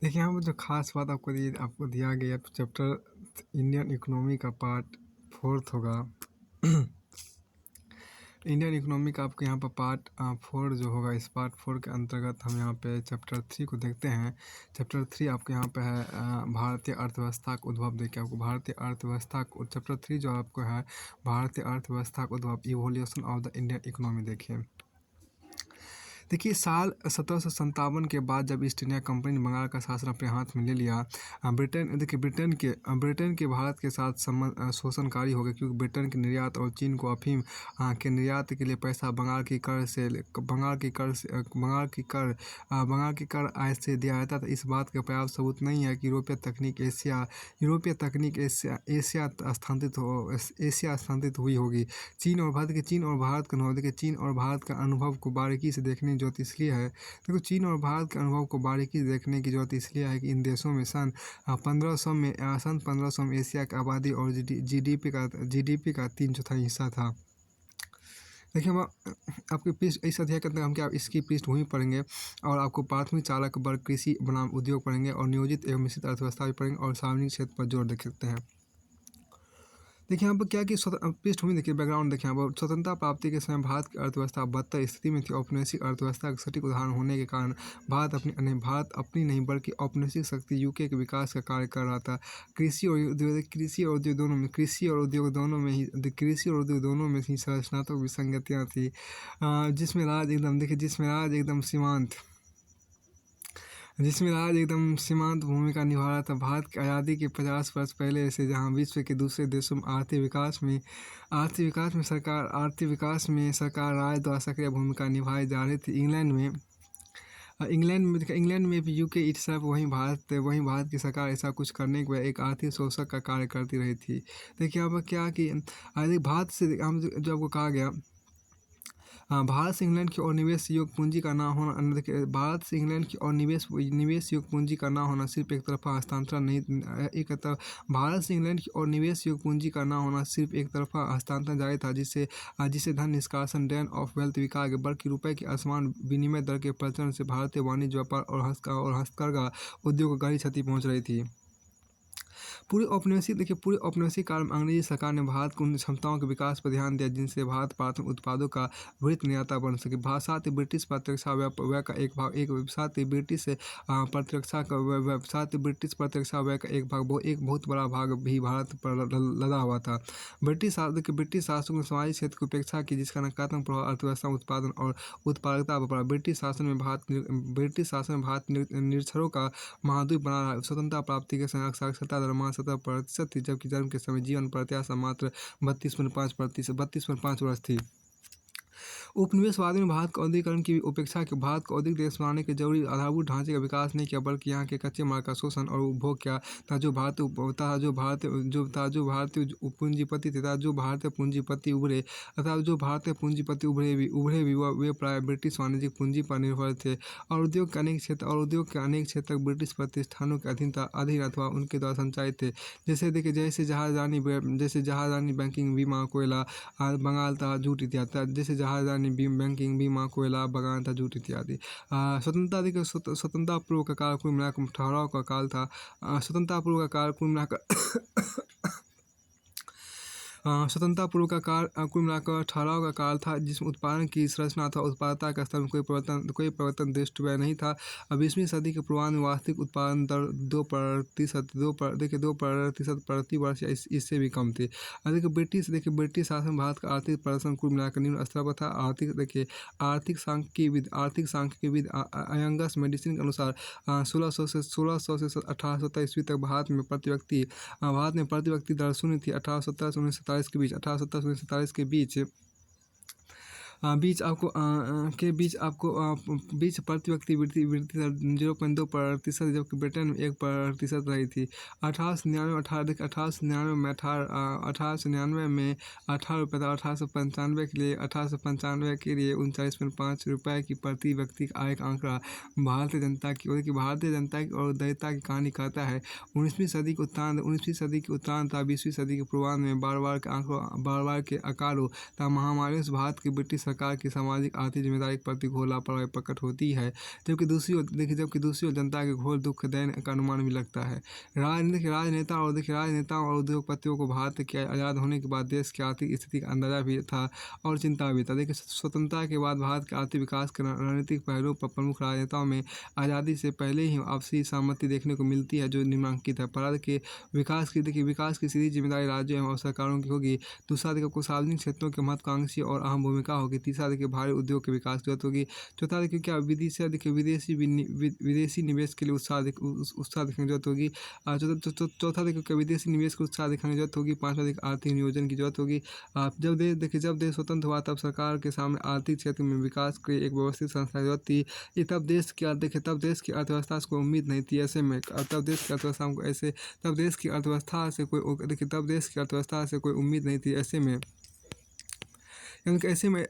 देखिए, यहाँ पर जो ख़ास बात आपको दिया गया चैप्टर इंडियन इकोनॉमी का पार्ट 4 होगा। इंडियन इकोनॉमी का आपको यहाँ पर पार्ट 4 जो होगा, इस पार्ट 4 के अंतर्गत हम यहाँ पे चैप्टर 3 को देखते हैं। चैप्टर 3 आपके यहाँ पे है भारतीय अर्थव्यवस्था का उद्भव। देखिए, आपको भारतीय अर्थव्यवस्था को चैप्टर 3 जो आपको है भारतीय अर्थव्यवस्था का उद्भव, evolution of the Indian economy. देखिए, साल 1757 के बाद जब ईस्ट इंडिया कंपनी ने बंगाल का शासन अपने हाथ में ले लिया, ब्रिटेन के भारत के साथ संबंध शोषणकारी हो गए, क्योंकि ब्रिटेन के निर्यात और चीन को अफीम के निर्यात के लिए पैसा बंगाल की कर आय से दिया जाता था। इस बात का पर्याप्त सबूत नहीं है कि यूरोपीय तकनीक एशिया स्थानांतरित हुई होगी। चीन और भारत का अनुभव को बारीकी से देखने की ज़रूरत इसलिए है। देखो, चीन और भारत के अनुभव को बारीकी से देखने की ज़रूरत इसलिए है कि इन देशों में सन 1500 में एशिया की आबादी और जीडीपी का 3/4 हिस्सा था। देखिए, हम आपके पृष्ठ इस अध्याय के अंदर हम क्या इसकी पृष्ठभूमि पढ़ेंगे, और आपको प्राथमिक चालक वर्ग, कृषि बनाम उद्योग पढ़ेंगे, और नियोजित एवं मिश्रित अर्थव्यवस्था भी पढ़ेंगे, और सार्वजनिक क्षेत्र पर जोर देख सकते हैं। देखिए, यहाँ पर क्या कि पृष्ठभूमि देखिए, बैकग्राउंड देखिए, यहाँ पर स्वतंत्रता प्राप्ति के समय भारत की अर्थव्यवस्था बदतर स्थिति में थी। औपनिवेशिक अर्थव्यवस्था का सटीक उदाहरण होने के कारण भारत अपनी नहीं बल्कि औपनिवेशिक शक्ति यूके के विकास का कार्य कर रहा था। कृषि और उद्योग दोनों में ही संरचनात्मक विसंगतियाँ थी, जिसमें राज एकदम सीमांत भूमिका निभा रहा था। भारत की आज़ादी के 50 वर्ष पहले से जहां विश्व के दूसरे देशों में आर्थिक विकास में सरकार राज द्वारा सक्रिय भूमिका निभाई जा रही थी। इंग्लैंड में भी यूके इटसेल्फ वहीं भारत की सरकार ऐसा कुछ करने के बजाय एक आर्थिक शोषक का कार्य करती रही थी। देखिए, यहाँ पर क्या कि भारत से हम जो आपको कहा गया, भारत से इंग्लैंड की ओर निवेश योग्य पूंजी का ना होना। देखिए, भारत से इंग्लैंड की ओर निवेश योग्य पूंजी का ना होना सिर्फ एक तरफा हस्तांतरण नहीं एक तरफ भारत से इंग्लैंड की ओर निवेश योग्य पूंजी का ना होना सिर्फ एक तरफा हस्तांतरण जारी था, जिसे धन निष्कासन, ड्रेन ऑफ वेल्थ भी कहा गया। बल्कि रुपये के असमान विनिमय दर के प्रचलन से भारतीय वाणिज्य, व्यापार और हस्तकरघा उद्योग को गहरी क्षति पहुँच रही थी। पूरे औपनिवेशिक काल में अंग्रेजी सरकार ने भारत को उन क्षमताओं के विकास पर ध्यान दिया जिनसे भारत प्राथमिक उत्पादों का वृहत निर्माता बन सके। साथ ही ब्रिटिश प्रतिरक्षा व्यय का एक भाग एक बहुत बड़ा भाग भी भारत पर लदा हुआ था। ब्रिटिश शासकों ने सामाजिक क्षेत्र की उपेक्षा की, जिसका नकारात्मक प्रभाव अर्थव्यवस्था, उत्पादन और उत्पादकता पर पड़ा। ब्रिटिश शासन में भारत निरक्षरों का महाद्वीप बना रहा। स्वतंत्रता प्राप्ति के समय साक्षरता दर 17% थी, जबकि जन्म के समय जीवन प्रत्याशा मात्र 32.5 वर्ष थी। उपनिवेशवादियों ने भारत को औद्योगिकरण की उपेक्षा की, भारत को औद्योगिक देश बनाने के जरूरी आधारभूत ढांचे का विकास नहीं किया, बल्कि यहाँ के कच्चे माल का शोषण और उपभोग किया था। जो भारतीय पूंजीपति थे, जो भारतीय पूंजीपति उभरे भी वे प्राय ब्रिटिश वाणिज्यिक पूंजी पर निर्भर थे, और उद्योग के अनेक क्षेत्र ब्रिटिश प्रतिष्ठानों के अधीन अथवा उनके द्वारा संचालित थे। जैसे जहाजरानी, बैंकिंग, बीमा, कोयला, बंगाल तथा जूट इत्यादि। स्वतंत्रता पूर्व का काल कुल मिलाकर ठहराव का काल था। स्वतंत्रता पूर्व का काल कुल मिलाकर ठहराव का काल था, जिसमें उत्पादन की संरचना अथवा उत्पादकता के स्तर में कोई परिवर्तन दृष्टिगोचर नहीं था। 20वीं सदी के पूर्वार्ध में वास्तविक उत्पादन दर 2% प्रति वर्ष या इससे भी कम थी। ब्रिटिश शासन भारत का आर्थिक प्रदर्शन कुल मिलाकर निम्न स्तर पर था। आर्थिक सांख्यिकीविद अयंगस मेडिसिन के अनुसार 1600 से 1870 ईस्वी तक भारत में प्रति व्यक्ति दर शून्य थी। 1870 से 1947 के बीच प्रति व्यक्ति वृद्धि दर 0.2%, जबकि ब्रिटेन में 1% रही थी। 1899 में 18 रुपये था। 1895 के लिए 39.5 रुपये की प्रति व्यक्ति आय का आंकड़ा भारतीय जनता की और उदारता की कहानी कहता है। 19वीं सदी के उत्तरार्ध तथा 20वीं सदी के पूर्वार्ध में बार बार के अकालों तथा महामारियों से भारत की ब्रिटिश सरकार की सामाजिक आर्थिक जिम्मेदारी के प्रति घोर लापरवाही प्रकट होती है। जबकि दूसरी ओर जनता के घोर दुख दैन्य का अनुमान भी लगता है। राजनेताओं और उद्योगपतियों को भारत के आज़ाद होने के बाद देश की आर्थिक स्थिति का अंदाजा भी था और चिंता भी था। देखिए, स्वतंत्रता के बाद भारत के आर्थिक विकास के रणनीतिक पहलुओं पर प्रमुख राजनेताओं में आज़ादी से पहले ही आपसी सहमति देखने को मिलती है, जो निम्नलिखित है। भारत के विकास की सीधी जिम्मेदारी राज्यों एवं सरकारों की होगी। दूसरा देखिए, आपको सार्वजनिक क्षेत्रों के महत्वाकांक्षी और अहम भूमिका होगी। तीसरा देखिए, भारी उद्योग के विकास की जरूरत होगी। चौथा देखिए, क्या विदेशी निवेश के लिए उत्साह दिखाने की जरूरत होगी। चौथा देखिए, क्या विदेशी निवेश को उत्साह दिखाने की जरूरत होगी। पांचवा देखिए, आर्थिक नियोजन की जरूरत होगी। जब देश स्वतंत्र हुआ तब सरकार के सामने आर्थिक क्षेत्र में विकास के एक व्यवस्थित संस्था की जरूरत थी। तब देश की अर्थव्यवस्था से कोई उम्मीद नहीं थी। ऐसे में तब देश की अर्थव्यवस्था को ऐसे तब देश की अर्थव्यवस्था से कोई देखिए तब देश की अर्थव्यवस्था से कोई उम्मीद नहीं थी। ऐसे में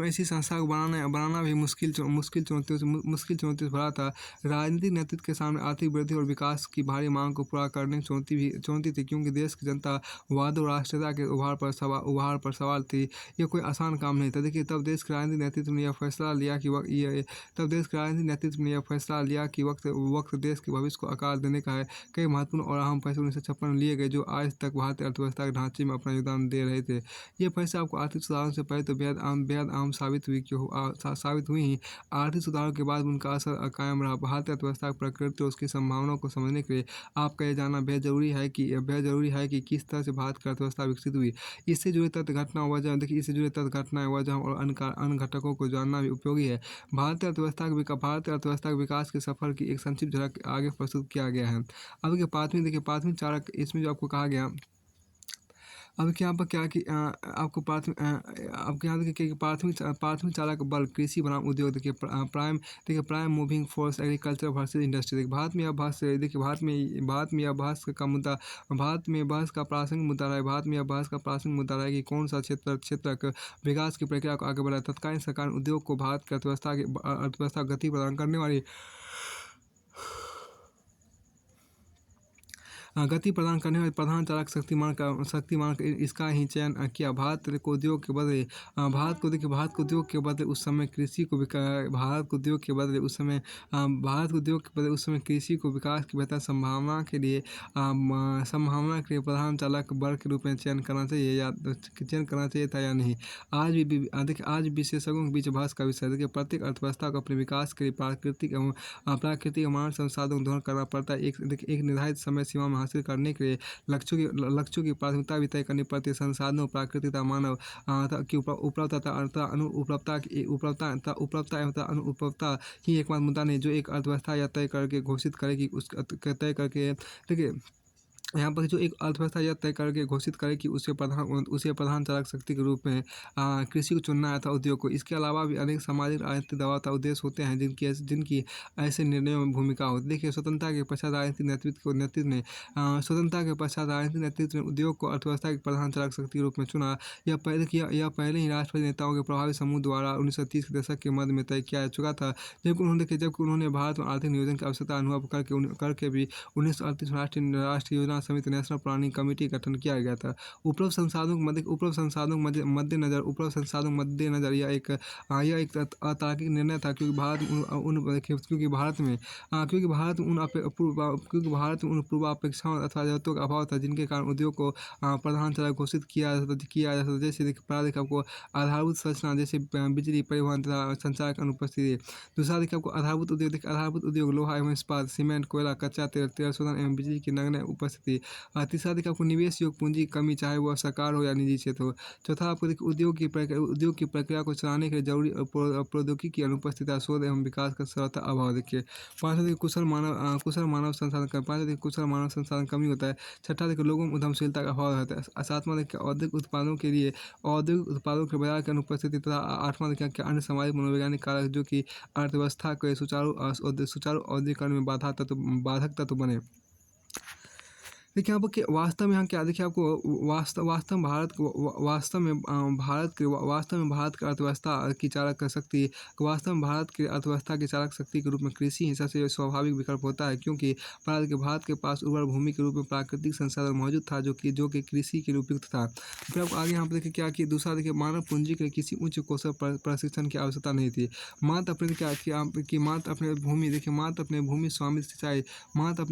ऐसी संस्था को बनाना भी मुश्किल चुनौतियों से भरा था। राजनीतिक नेतृत्व के सामने आर्थिक वृद्धि और विकास की भारी मांग को पूरा करने की चुनौती थी, क्योंकि देश की जनता वाद और राष्ट्रीयता के उभार पर सवाल थी। यह कोई आसान काम नहीं था। देखिए, तब देश के राजनीतिक नेतृत्व ने यह फैसला लिया कि वक्त देश के भविष्य को आकार देने का है। कई महत्वपूर्ण और अहम फैसले 1956 में लिए गए, जो आज तक भारतीय अर्थव्यवस्था के ढांचे में अपना योगदान दे रहे थे। ये फैसले आपको आर्थिक सुधारों से पहले तो बेहद आम साबित हुई ही। आर्थिक सुधारों के बाद उनका असर कायम रहा। भारतीय अर्थव्यवस्था की प्रकृति और उसकी संभावनाओं को समझने के लिए आपका ये जानना बेहद जरूरी है कि किस तरह से भारत की अर्थव्यवस्था विकसित हुई। इससे जुड़े तथ्य, घटनाएं, वजह और अन्य घटकों को जानना भी उपयोगी है। भारतीय अर्थव्यवस्था के विकास के सफर की एक संक्षिप्त झलक आगे प्रस्तुत किया गया है। अब प्राथमिक चालक, इसमें जो आपको कहा गया, अब क्या यहाँ पर क्या कि आपको आपके यहाँ देखिए कि प्राथमिक चालक बल कृषि बनाम उद्योग। Prime moving force agriculture versus industry. Bharat में यह बहस का प्रासंगिक मुद्दा रहा है कि कौन सा क्षेत्र विकास की प्रक्रिया को आगे बढ़ाए। तत्कालीन सरकार उद्योग को भारत की अर्थव्यवस्था को गति प्रदान करने वाली प्रधान चालक शक्तिमान इसका ही चयन किया। भारत को उद्योग के बदले उस समय कृषि को विकास की बेहतर संभावना के लिए प्रधान चालक बल के रूप में चयन करना चाहिए था या नहीं। आज विशेषज्ञों के बीच बहस का विषय है। प्रत्येक अर्थव्यवस्था को अपने विकास के लिए प्राकृतिक एवं मानव संसाधन दोहन करना पड़ता है। एक निर्धारित समय सीमा में हासिल करने के लिए लक्ष्यों की प्राथमिकता भी तय करनी पड़ती है। संसाधनों, प्राकृतिकता, मानव की उपलब्धता ही एकमात्र मुद्दा नहीं जो एक अर्थव्यवस्था या तय करके घोषित करेगी देखिए, यहाँ पर जो एक अर्थव्यवस्था यह तय करके घोषित करे कि उसे प्रधान चालक शक्ति के रूप में कृषि को चुनना है था उद्योग को। इसके अलावा भी अनेक सामाजिक राजनीतिक दबाव तथा उद्देश्य होते हैं जिनकी ऐसे निर्णयों में भूमिका होती है। देखिए, स्वतंत्रता के पश्चात राजनीतिक नेतृत्व ने उद्योग को अर्थव्यवस्था की प्रधान चालक शक्ति के रूप में चुना। यह पहले ही राष्ट्रपति नेताओं के प्रभावी समूह द्वारा 1930 के दशक के मध्य में तय किया जा चुका था। जबकि उन्होंने भारत में आर्थिक नियोजन की आवश्यकता अनुभव करके भी 1938 राष्ट्रीय योजना समिति नेशनल प्लानिंग कमेटी का गठन किया गया था। उपलब्ध संसाधनों के मद्देनजर यह एक अतार्किक निर्णय था, क्योंकि भारत में उन पूर्वापेक्षाओं अथवा जरूरतों का अभाव था जिनके कारण उद्योग को प्रधान चालक घोषित किया जा सकता। जैसे आपको आधारभूत संरचना, जैसे बिजली, परिवहन तथा संचार की अनुपस्थिति। दूसरा देखिए, आपको आधारभूत उद्योग लोहा एवं इस्पात, सीमेंट, कोयला, कच्चा तेल शोधन एवं बिजली की नगण्य उपस्थिति। तीसरा देखिए, आपको निवेश योग पूंजी की कमी, चाहे वह सरकार हो या निजी क्षेत्र हो। चौथा, आपको देखिए उद्योग की प्रक्रिया को चलाने के लिए जरूरी प्रौद्योगिकी की अनुपस्थिति, शोध एवं विकास का सरलता अभाव। देखिए, पाँचवा देखिए, कुशल मानव संसाधन कमी होता है। छठा देखिए, लोगों में उद्यमशीलता का अभाव रहता है। सातवां देखिए, औद्योगिक उत्पादों के बाजार की अनुपस्थिति। तथा आठवां देखिए, अन्य सामाजिक मनोवैज्ञानिक कारक जो कि अर्थव्यवस्था के सुचारू औद्योगिकरण में बाधक तत्व बने। देखिए यहाँ पर कि वास्तव में यहाँ क्या देखिए आपको वास्तव में भारत को वास्तव में भारत की अर्थव्यवस्था की चालक शक्ति वास्तव में भारत की अर्थव्यवस्था की चालक शक्ति के रूप में कृषि ही सबसे स्वाभाविक विकल्प होता है, क्योंकि भारत के पास उर्वर भूमि के रूप में प्राकृतिक संसाधन मौजूद था जो कि कृषि के लिए उपयुक्त था। फिर आप आगे यहाँ पर देखिए क्या कि दूसरा देखिए मानव पूंजी के लिए किसी उच्च कौशल प्रशिक्षण की आवश्यकता नहीं थी। मात्र अपने क्या कि आप कि मात्र अपने भूमि देखिए मात्र अपने भूमि स्वामित्व सिंचाई मात्र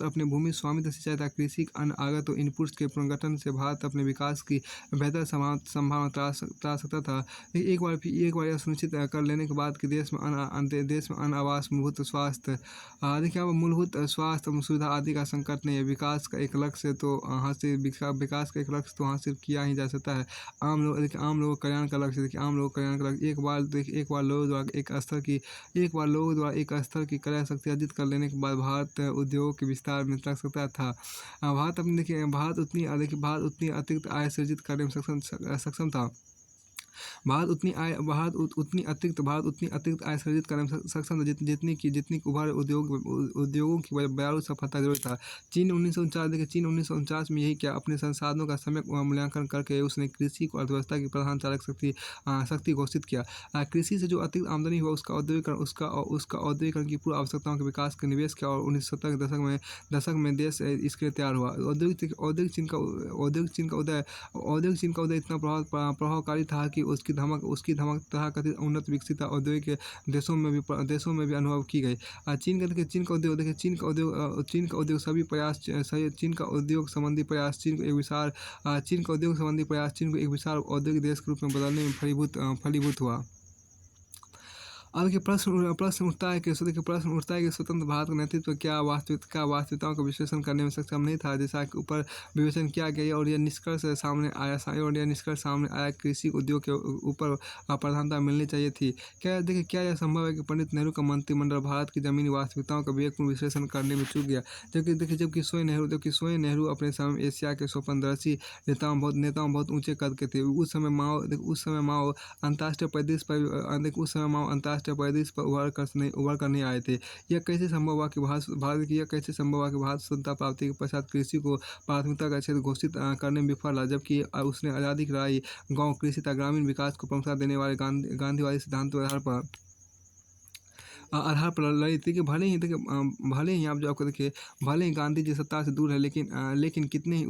अपने भूमि स्वामित्व सिंचाई तथा कृषि के अन्य आगत और इनपुट्स के पुनर्गठन से भारत अपने विकास की बेहतर संभावना तलाश सकता था। एक बार यह सुनिश्चित कर लेने के बाद कि देश में अन्न, आवास, मूलभूत स्वास्थ्य देखिए अब मूलभूत स्वास्थ्य सुविधा आदि का संकट नहीं है। विकास का एक लक्ष्य तो हासिल किया ही जा सकता है। आम लोगों का कल्याण का लक्ष्य देखिए आम लोगों का कल्याण का लक्ष्य एक बार लोगों द्वारा एक स्तर की क्रय शक्ति अर्जित कर लेने के बाद भारत उद्योग के विस्तार में लग सकता था। भारत उतनी अतिरिक्त आय सृजित करने में सक्षम था। भारत उतनी अतिरिक्त आय सृजित करने में सक्षम था जितनी कि उभर उद्योगों की बयालू सफलता जरूरी था। चीन 1949 में यही क्या अपने संसाधनों का सम्यक मूल्यांकन करके उसने कृषि को अर्थव्यवस्था की प्रधान चालक शक्ति घोषित किया। कृषि से जो अतिरिक्त आमदनी हुआ उसका औद्योगिकरण की पूर्व आवश्यकताओं के विकास का निवेश किया और 1970 के दशक में देश इसके लिए तैयार हुआ। औद्योगिक चीन का उदय इतना प्रभावकारी था कि उसकी धमक तथाकथित उन्नत विकसित औद्योगिक देशों में भी अनुभव की गई। चीन का उद्योग संबंधी प्रयास चीन को एक विशाल औद्योगिक देश के रूप में बदलने में फलीभूत हुआ। अब देखिए प्रश्न उठता है कि स्वतंत्र भारत का नेतृत्व क्या वास्तविकताओं का विश्लेषण करने में सक्षम नहीं था, जैसा कि ऊपर विवेचन किया गया और यह निष्कर्ष सामने आया कृषि उद्योग के ऊपर प्रधानता मिलनी चाहिए थी। क्या यह संभव है कि पंडित नेहरू का मंत्रिमंडल भारत की जमीनी वास्तविकताओं का विवेकपूर्ण विश्लेषण करने में चूक गया, जबकि स्वयं नेहरू अपने समय एशिया के स्वप्नदर्शी नेताओं बहुत ऊंचे कद के थे। उस समय माओ अंतर्राष्ट्रीय परिदृश्य पर उभर कर नहीं आए थे। यह कैसे संभव हुआ कि भारत स्वतंत्रता प्राप्ति के पश्चात कृषि को प्राथमिकता का क्षेत्र घोषित करने में विफल रहा, जबकि उसने आज़ादी की लड़ाई गाँव कृषि तथा ग्रामीण विकास को प्रमुखता देने वाले गांधीवादी सिद्धांतों के आधार पर लड़ी थी कि भले ही आप जो आपको देखिए भले ही गांधी जी सत्ता से दूर है, लेकिन कितने ही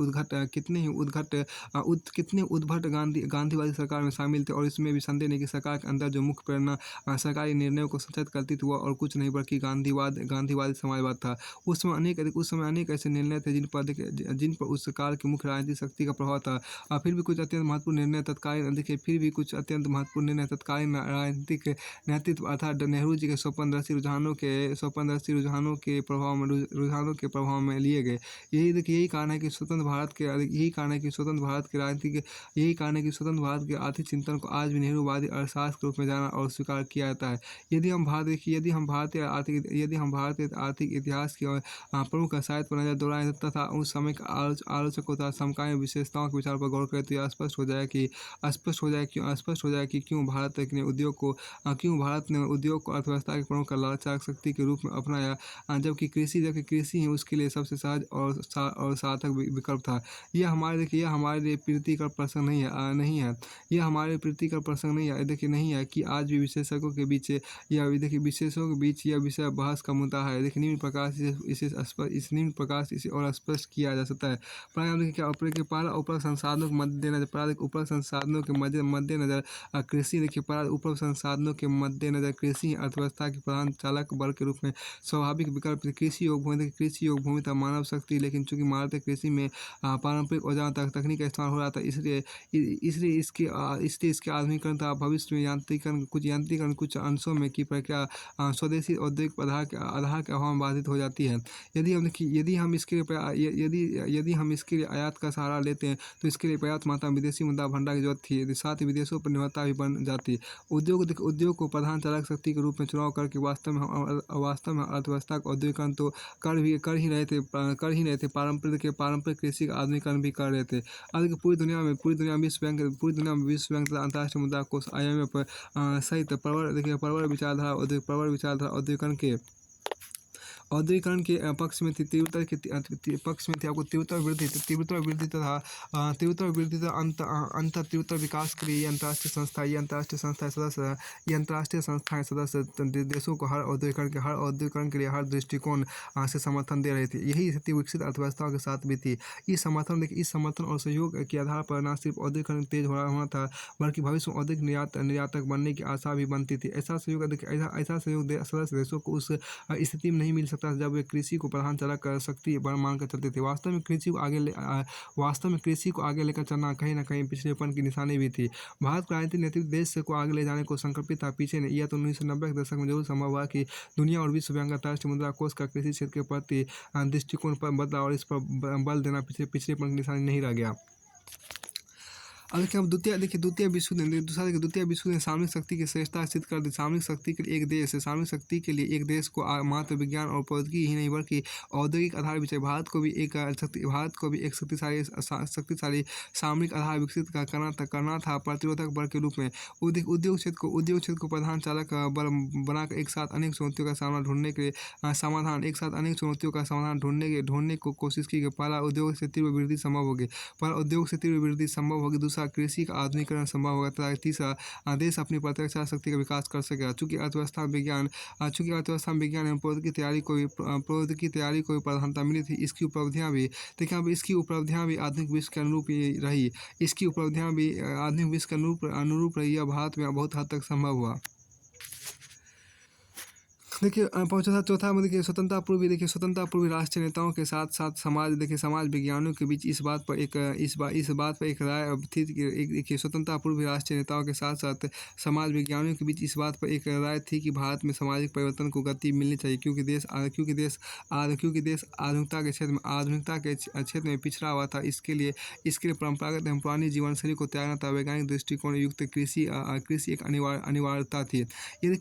उद्भट गांधीवादी सरकार में शामिल थे, और इसमें भी संदेह नहीं कि सरकार के अंदर जो मुख्य प्रेरणा सरकारी निर्णयों को संचालित करती थी वो और कुछ नहीं बल्कि गांधीवादी समाजवाद था। उस समय अनेक ऐसे निर्णय थे जिन पर उस काल की मुख्य राजनीतिक शक्ति का प्रभाव था। फिर भी कुछ अत्यंत महत्वपूर्ण निर्णय तत्कालीन राजनीतिक नेतृत्व अर्थात नेहरू जी के स्वप्नदर्शी रुझानों के प्रभाव में लिए गए। यही कारण है कि स्वतंत्र भारत के आर्थिक चिंतन को आज भी नेहरूवादी अर्थशास्त्र के रूप में जाना और स्वीकार किया जाता है। यदि हम भारतीय आर्थिक इतिहास की प्रमुख साहित्य पर नजर दौड़ाएं तथा उस समय के आलोचकों तथा समकालीन विशेषताओं के विचार पर गौर करें तो यह स्पष्ट हो जाए कि क्यों भारत ने उद्योग को अर्थव्यवस्था की प्रमुख चालक शक्ति के रूप में अपनाया, जबकि कृषि ही उसके लिए सबसे सहज और सार्थक विकल्प था। यह हमारे लिए प्रीतिकर प्रश्न नहीं है। नहीं है कि आज भी विशेषज्ञों के बीच यह विषय बहस का मुद्दा है। देखिए निम्न प्रकार से इसे और स्पष्ट किया जा सकता है। पहला उपलब्ध संसाधनों के मद्देनजर कृषि अर्थव्यवस्था के प्रधान चालक बल के रूप में स्वाभाविक विकल्प कृषि योग भूमि तथा मानव शक्ति, लेकिन चूंकि भारतीय कृषि में पारंपरिक औजारों तकनीक का इस्तेमाल हो रहा था, इसलिए इसके आधुनिकीकरण तथा भविष्य में यांत्रिकरण कुछ अंशों में की प्रक्रिया स्वदेशी औद्योगिक आधार के अभाव में बाधित हो जाती है। यदि हम इसके लिए आयात का सहारा लेते हैं तो इसके लिए पर्याप्त मात्रा में विदेशी मुद्रा भंडार की जरूरत थी, साथ ही विदेशों पर निर्भरता भी बन जाती। उद्योग को प्रधान चालक शक्ति के रूप में चुनाव करके वास्तव में अर्थव्यवस्था का औद्योगिकरण तो कर ही रहे थे, पारंपरिक कृषि का आधुनिकीकरण भी कर रहे थे। आज पूरी दुनिया में विश्व बैंक तथा अंतर्राष्ट्रीय मुद्रा कोष IMF सहित प्रबल विचारधारा औद्योगिकरण के औद्योगिकरण के पक्ष में थी, तीव्रता के पक्ष में थी। आपको तीव्रता वृद्धि तथा तीव्रता वृद्धि तथा अंतर तीव्रता विकास के लिए ये अंतर्राष्ट्रीय संस्थाएं सदस्य देशों को हर औद्योगिकरण के लिए हर दृष्टिकोण से समर्थन दे रही थी। यही स्थिति विकसित अर्थव्यवस्थाओं के साथ भी थी। इस समर्थन और सहयोग के आधार पर न सिर्फ औद्योगिकरण तेज होना था, बल्कि भविष्य में औद्योगिक निर्यातक बनने की आशा भी बनती थी। ऐसा सहयोग सदस्य देशों को उस स्थिति में नहीं मिल सकता जब वे कृषि को प्रधान चालक शक्ति मानकर चलते थे। वास्तव में कृषि को आगे लेकर चलना कहीं न कहीं पिछड़ेपन की निशानी भी थी। भारत का राजनीतिक नेतृत्व देश को आगे ले जाने को संकल्पित था। पीछे नहीं, यह तो 1990 के दशक में जरूर संभव हुआ कि दुनिया और विश्व बैंक अंतर्राष्ट्रीय मुद्रा कोष का कृषि क्षेत्र के प्रति दृष्टिकोण पर बदला और इस पर बल देना पिछड़ेपन की निशानी नहीं रह गया। अब द्वितीय विश्व युद्ध ने सामरिक शक्ति की श्रेष्ठता सिद्ध कर दी। सामरिक शक्ति के लिए एक देश को मात्र विज्ञान और प्रौद्योगिकी ही नहीं, बल्कि औद्योगिक आधार भी चाहिए। भारत को भी एक शक्तिशाली सामरिक आधार विकसित करना था, प्रतिरोधक बल के रूप में। उद्योग क्षेत्र को प्रधान चालक बल बनाकर एक साथ अनेक चुनौतियों का समाधान ढूंढने को कोशिश की गई। पहला, उद्योग से तीव्र वृद्धि संभव होगी। दूसरा, कृषि का आधुनिकीकरण संभव होगा तथा तीसरा, देश अपनी प्रत्यक्ष शक्ति का विकास कर सकेगा। चूंकि अर्थव्यवस्था विज्ञान एवं प्रौद्योगिकी तैयारी को भी प्रधानता मिली थी, इसकी उपलब्धियां भी आधुनिक विश्व के अनुरूप ही रही। यह भारत में बहुत हद तक संभव हुआ। देखिए चौथा में देखिए स्वतंत्रता पूर्वी राष्ट्रीय नेताओं के साथ समाज विज्ञानियों के बीच इस बात पर एक राय थी कि स्वतंत्रता पूर्वी राष्ट्रीय नेताओं के साथ समाज विज्ञानियों के बीच इस बात पर एक राय थी कि भारत में सामाजिक परिवर्तन को गति मिलनी चाहिए, क्योंकि देश आधुनिकता के क्षेत्र में पिछड़ा हुआ था। इसके लिए परंपरागत एवं पुरानी जीवनशैली को त्यागना था। वैज्ञानिक दृष्टिकोण युक्त कृषि एक अनिवार्यता थी। यह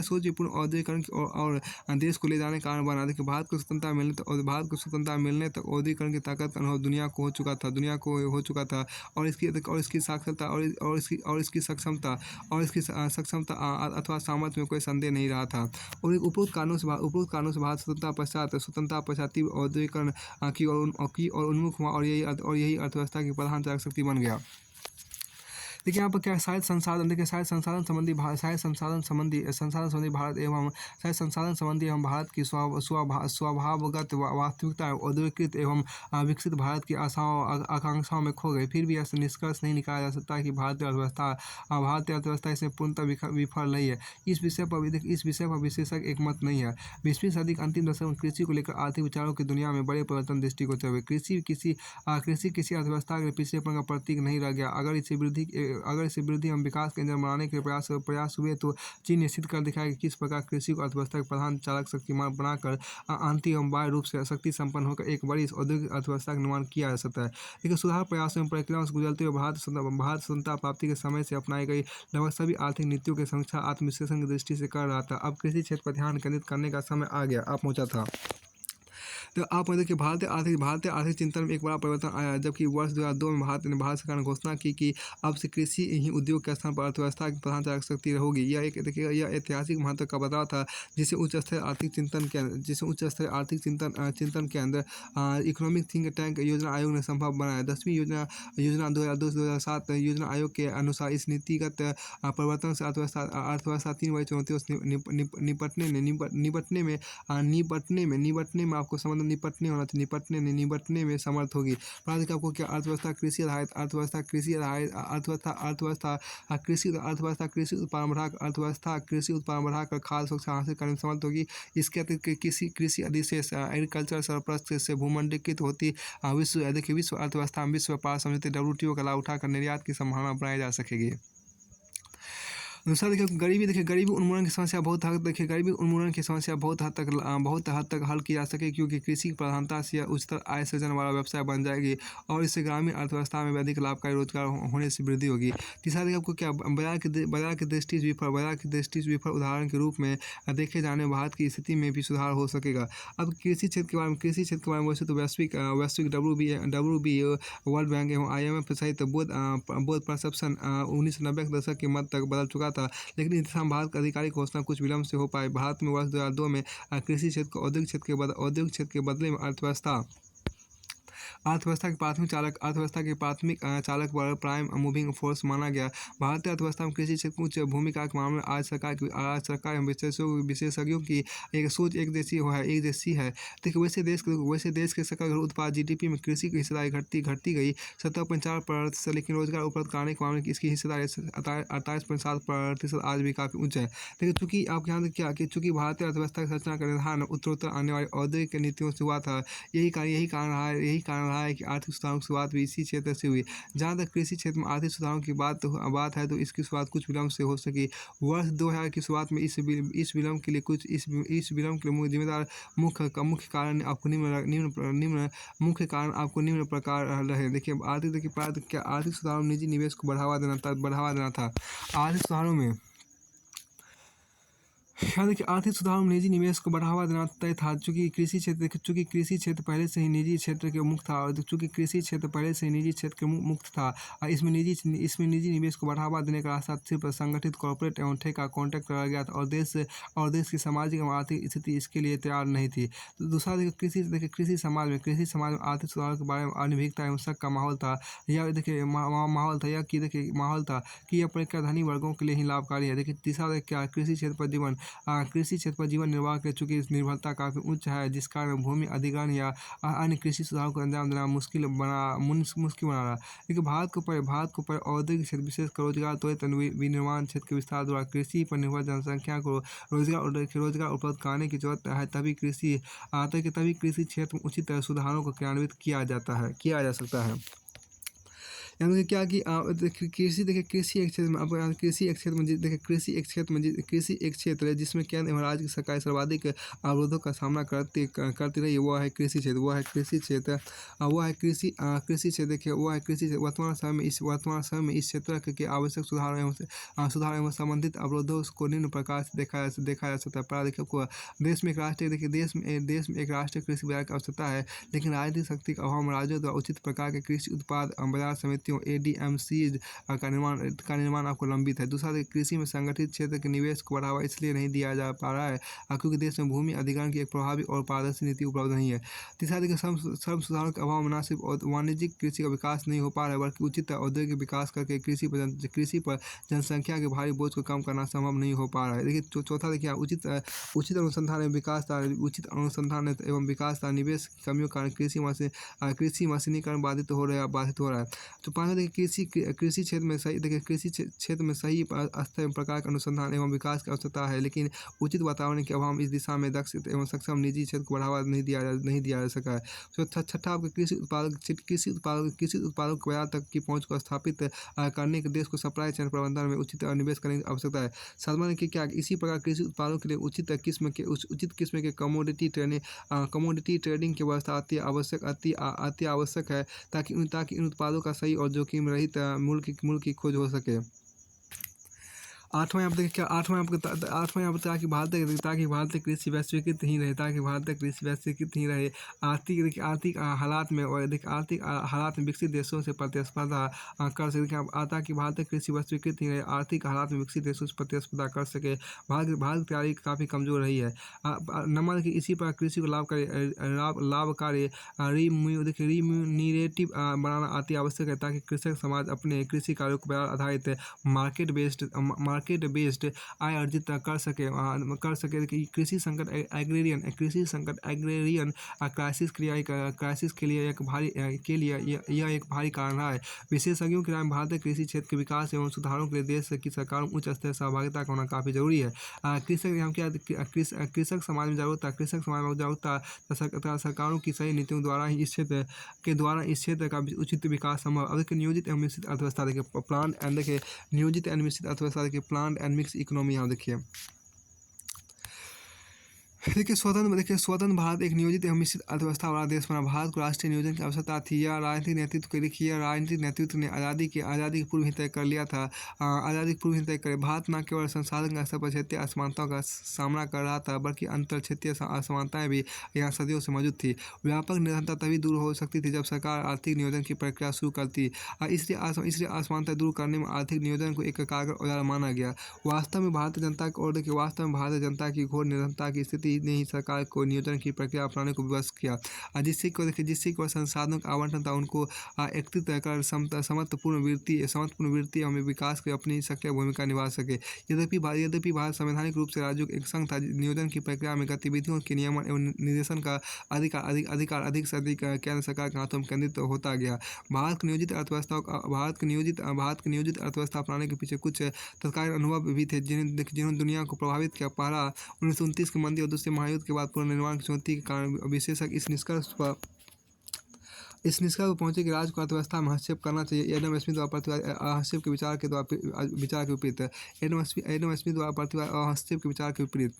सोच विपूर्ण औद्योगिकरण और देश को ले जाने का कारण बना। देखिए, भारत को स्वतंत्रता मिलने तक औद्योगिकरण की ताकत का अनुभव दुनिया को हो चुका था और इसकी साक्षरता और इसकी सक्षमता अथवा सामर्थ्य में कोई संदेह नहीं रहा था। और उपरोक्त कारणों से भारत स्वतंत्रता पश्चात तीव्र औद्योगिकरण की ओर उन्मुख हुआ और यही अर्थव्यवस्था की प्रधान चालक शक्ति बन गया। देखिए यहाँ पर क्या शायद संसाधन संबंधी भारत की स्वभावगत वास्तविकता औद्योगिकृत एवं विकसित भारत की आकांक्षाओं में खो गई। फिर भी ऐसा निष्कर्ष नहीं निकाला जा सकता कि भारतीय अर्थव्यवस्था इसमें पूर्णतः विफल रही है। इस विषय पर विशेषज्ञ एकमत नहीं है। 20वीं सदी के अंतिम दशक में कृषि को लेकर आर्थिक विचारों की दुनिया में बड़े परिवर्तन दृष्टि को हुए। कृषि किसी अर्थव्यवस्था के पिछड़ेपन का प्रतीक नहीं रह गया। अगर इसे वृद्धि एवं विकास के इंजन बनाने के प्रयास हुए तो चीन ने सिद्ध कर दिखाया कि किस प्रकार कृषि को अर्थव्यवस्था के प्रधान चालक शक्तिमान बनाकर आंतरिक एवं बाह्य रूप से शक्ति संपन्न होकर एक बड़ी औद्योगिक अर्थव्यवस्था का निर्माण किया जा सकता है। लेकिन सुधार प्रयासों एवं प्रक्रियाओं से गुजरते हुए भारत स्वतंत्रता प्राप्ति के समय से अपनाई गई लगभग सभी आर्थिक नीतियों की समीक्षा आत्मविश्लेषण की दृष्टि से कर रहा था। अब कृषि क्षेत्र पर ध्यान केंद्रित करने का समय आ गया, आ पहुंचा था। तो आप देखिए भारतीय आर्थिक चिंतन में एक बड़ा परिवर्तन आया, जबकि वर्ष 2002 में भारत सरकार ने घोषणा की कि अब से कृषि ही उद्योग के स्थान पर अर्थव्यवस्था की प्रधान चालक शक्ति रहेगी। यह ऐतिहासिक महत्व का बदलाव था, जिसे उच्च स्तरीय आर्थिक चिंतन के अंदर इकोनॉमिक थिंक टैंक योजना आयोग ने संभव बनाया। 10वीं योजना 2002-2007 योजना आयोग के अनुसार इस नीतिगत परिवर्तन से अर्थव्यवस्था 3 बड़ी चुनौतियों से निपटने में समर्थ होगी। आपको क्या अर्थव्यवस्था कृषि उत्पादन बढ़ाकर खाद्य सुरक्षा हासिल करने में समर्थ होगी। इसके अतिरिक्त कृषि अधिशेष एग्रीकल्चर सरप्लस से भूमंडलीकृत होती विश्व अर्थव्यवस्था में विश्व व्यापार समझौते WTO का लाभ उठाकर निर्यात की संभावना बनाई जा सकेगी। दूसरा गरीबी उन्मूलन की समस्या बहुत हद तक हल की जा सके, क्योंकि कृषि की प्रधानता से यह उच्चतर आय सृजन वाला व्यवसाय बन जाएगी और इससे ग्रामीण अर्थव्यवस्था में अधिक लाभकारी रोजगार होने से वृद्धि होगी। तीसरा आपको क्या बाजार की दृष्टि से विफल उदाहरण के रूप में देखे जाने भारत की स्थिति में भी सुधार हो सकेगा। अब कृषि क्षेत्र के बारे में वैसे तो वैश्विक WB वर्ल्ड बैंक एवं IMF सहित बोध परसेप्शन 1990 के दशक के मध्य तक बदल चुका था, लेकिन इस दिशा में भारत का आधिकारिक घोषणा कुछ विलंब से हो पाई। भारत में वर्ष 2002 में कृषि क्षेत्र को औद्योगिक क्षेत्र के बदले में अर्थव्यवस्था के प्राथमिक चालक प्राइम मूविंग फोर्स माना गया। भारतीय अर्थव्यवस्था में कृषि क्षेत्र में उच्च भूमिका के मामले में आज सरकार एवं विशेषज्ञों की एक सोच एक जैसी है। देखिए वैसे देश के सकल घरेलू उत्पाद जीडीपी में कृषि की हिस्सेदारी घटती गई 17.4%, लेकिन रोजगार उपलब्ध कराने के मामले में इसकी हिस्सेदारी 28.7% आज भी काफ़ी उच्च है। देखिए चूंकि आप ध्यान क्या कि चूंकि भारतीय अर्थव्यवस्था की संरचना का निर्धारण उत्तरोत्तर आने वाली औद्योगिक नीतियों से हुआ था, यही कारण रहा है कि आर्थिक सुधारों की शुरुआत भी इसी क्षेत्र से हुई। जहाँ तक कृषि क्षेत्र में आर्थिक सुधारों की बात है तो इसकी शुरुआत कुछ विलंब से हो सकी। वर्ष 2000 की शुरुआत में इस विलंब के लिए जिम्मेदार मुख्य कारण आपको मुख्य कारण आपको निम्न प्रकार रहे। देखिए आर्थिक सुधारों में निजी निवेश को बढ़ावा देना था। आर्थिक सुधारों में देखिए आर्थिक सुधारों में निजी निवेश को बढ़ावा देना तय था। चूंकि कृषि क्षेत्र पहले से ही निजी क्षेत्र के मुक्त था और चूंकि कृषि क्षेत्र पहले से ही निजी क्षेत्र के मुक्त था, इसमें निजी निवेश को बढ़ावा देने का रास्ता सिर्फ संगठित कॉर्पोरेट एवं ठेका कॉन्ट्रैक्ट रह गया था और देश की सामाजिक एवं आर्थिक स्थिति इसके लिए तैयार नहीं थी। तो दूसरा कृषि समाज में आर्थिक सुधारों के बारे में अनिश्चितता एवं शक का माहौल था। यह देखिए माहौल था कि यह प्रक्रिया धनी वर्गों के लिए ही लाभकारी है। देखिए तीसरा क्या कृषि क्षेत्र पर जीवन निर्वाह के चूंकि निर्भरता काफ़ी उच्च है, जिस कारण भूमि अधिग्रहण या अन्य कृषि सुधारों को अंजाम देना मुश्किल बना रहा। देखिए भारत को औद्योगिक क्षेत्र विशेषकर रोजगार त्वरित विनिर्माण क्षेत्र के विस्तार द्वारा कृषि पर निर्भर जनसंख्या को रोजगार उपलब्ध कराने की जरूरत है। तभी कृषि क्षेत्र में उचित सुधारों को क्रियान्वित किया जा सकता है। यानी कि क्या कि कृषि एक क्षेत्र है जिसमें केंद्र एवं राज्य की सरकार सर्वाधिक अवरोधों का सामना करती रही है। वो है कृषि क्षेत्र। देखिए वर्तमान समय में इस क्षेत्र के आवश्यक सुधार एवं संबंधित अवरोधों को निम्न प्रकार से देखा जा सकता है। पहला देखिए आपको देश में एक राष्ट्रीय कृषि बाजार की आवश्यकता है, लेकिन राजनीतिक शक्ति के अभाव में राज्यों द्वारा उचित प्रकार के कृषि उत्पाद बाजार समितियों ADMCs का निर्माण आपको लंबित है। दूसरा कृषि में संगठित क्षेत्र के निवेश को बढ़ावा इसलिए नहीं दिया जा पा रहा है क्योंकि देश में भूमि अधिग्रहण की एक प्रभावी और पारदर्शी नीति उपलब्ध नहीं है। तीसरा देखिए श्रम सुधारों के अभाव में न सिर्फ वाणिज्यिक कृषि का विकास नहीं हो पा रहा है, बल्कि उचित औद्योगिक विकास करके कृषि पर जनसंख्या के भारी बोझ को कम करना संभव नहीं हो पा रहा है। देखिए चौथा देखिए उचित अनुसंधान एवं विकास निवेश की कमियों के कारण कृषि मशीनीकरण बाधित हो रहा है। तो पाँचवा देखिए कृषि क्षेत्र में सही स्तर प्रकार का अनुसंधान एवं विकास की आवश्यकता है, लेकिन उचित वातावरण के अभाव में इस दिशा में दक्ष एवं सक्षम निजी क्षेत्र को बढ़ावा नहीं दिया जा सका है। तो छठा आपके कृषि उत्पादों के बाजार तक की पहुंच को स्थापित करने के देश को सप्लाई चेन प्रबंधन में उचित निवेश करने की आवश्यकता है। सातवां देखिए क्या इसी प्रकार कृषि उत्पादों के लिए उचित किस्म के कमोडिटी ट्रेडिंग की व्यवस्था अति आवश्यक है ताकि इन उत्पादों का सही और जोखिम रहित मूल्य की खोज हो सके। आठवां ताकि भारत कृषि वैश्वीकृत ही रहे। आर्थिक हालात में विकसित देशों से प्रतिस्पर्धा कर सके। ताकि भारतीय कृषि वैश्वीकृत ही रहे, आर्थिक हालात में विकसित देशों से प्रतिस्पर्धा कर सके। भारत की तैयारी काफ़ी कमजोर रही है। नंबर कि इसी प्रकार कृषि को लाभकारी रिम्यूनरेटिव बनाना अति आवश्यक है ताकि कृषक समाज अपने कृषि कार्यों को बाजार आधारित मार्केट बेस्ड आय अर्जित कर सके। कृषि संकट एग्रेरियन क्राइसिस के लिए यह एक भारी कारण है। विशेषज्ञों की राय में भारतीय कृषि क्षेत्र के विकास एवं सुधारों के लिए देश की सरकारों में उच्च स्तर सहभागिता का होना काफ़ी जरूरी है। कृषक समाज में जागरूकता तथा सरकारों की सही नीतियों द्वारा ही इस क्षेत्र का उचित विकास संभव। अब देखिए नियोजित एवं मिश्रित अर्थव्यवस्था प्लान्ड एंड मिक्स इकोनॉमी। यहाँ देखिए स्वतंत्र भारत एक नियोजित एवं मिश्रित अर्थव्यवस्था वाला देश बना। भारत को राष्ट्रीय नियोजन की आवश्यकता थी। यह राजनीतिक नेतृत्व ने आज़ादी की पूर्व ही तय कर लिया था। आज़ादी की पूर्व ही तय करे। भारत न केवल संसाधन के स्तर पर क्षेत्रीय असमानताओं का सामना कर रहा था, बल्कि अंतर क्षेत्रीय असमानताएं भी यहाँ सदियों से मौजूद थी। व्यापक निरंतरता तभी दूर हो सकती थी जब सरकार आर्थिक नियोजन की प्रक्रिया शुरू करती। इसलिए असमानता दूर करने में आर्थिक नियोजन को एक कारगर औजार माना गया। वास्तव में भारतीय जनता की घोर निरंतरता की स्थिति ने ही सरकार को नियोजन की प्रक्रिया अपनाने को विवश किया। जिससे को संसाधनों का आवंटन था उनको एकत्रित कर समत्वपूर्ण वृत्ति एवं विकास की अपनी सक्रिय भूमिका निभा सके। यद्यपि भारत संवैधानिक रूप से राज्यों का एक संघ था, नियोजन की प्रक्रिया में गतिविधियों के नियमन एवं निर्देशन का अधिकार अधिक से अधिक केंद्र सरकार के हाथों में केंद्रित होता गया। भारत की नियोजित अर्थव्यवस्था अपनाने के पीछे कुछ तत्कालीन अनुभव भी थे जिन्होंने दुनिया को प्रभावित किया। पहला 1929 की मंदी और दूसरे महायुद्ध के बाद पुनर्निर्माण की चुनौती के कारण विशेषज्ञ इस निष्कर्ष पर पहुंचे कि राज्य को अर्थव्यवस्था में हस्तक्षेप करना चाहिए। एडम स्मिथ द्वारा प्रतिवाद हस्तक्षेप के विचार के विपरीत। एडम स्मिथ द्वारा प्रतिवाद हस्तक्षेप के विचार के विपरीत।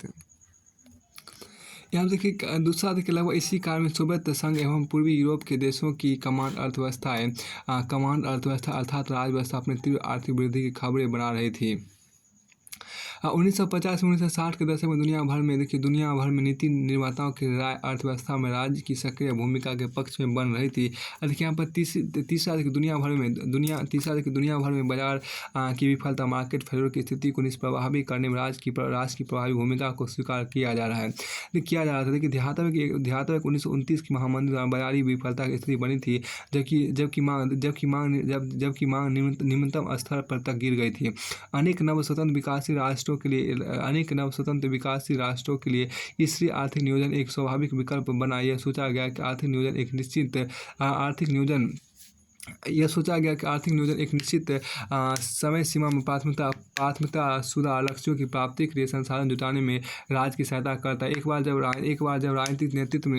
यहाँ देखिए दूसरा देखिए लगभग इसी काल में सोवियत संघ एवं पूर्वी यूरोप के देशों की कमांड अर्थव्यवस्था अर्थात राजव्यवस्था अपनी तीव्र आर्थिक वृद्धि की खबरें बना रही थी। 1950 से 1960 के दशक में दुनिया भर में नीति निर्माताओं की राय अर्थव्यवस्था में राज्य की सक्रिय भूमिका के पक्ष में बन रही थी। देखिए यहाँ पर तीसरा दुनिया भर में बाजार की विफलता, मार्केट फेलियर की स्थिति को निष्प्रभावी करने में राज्य की प्रभावी भूमिका को स्वीकार किया जा रहा था। देखिए ध्यातव्य 1929 की महामंदी दौरान बाजारी विफलता की स्थिति बनी थी, जबकि मांग निम्नतम स्तर पर तक गिर गई थी। अनेक नव स्वतंत्र विकासशील राष्ट्रों के लिए इसलिए आर्थिक नियोजन एक स्वाभाविक विकल्प बना। यह सोचा गया कि आर्थिक नियोजन एक निश्चित समय सीमा में प्राथमिकता शुदा लक्ष्यों की प्राप्ति के लिए संसाधन जुटाने में राज्य की सहायता करता है। एक बार जब राजनीतिक नेतृत्व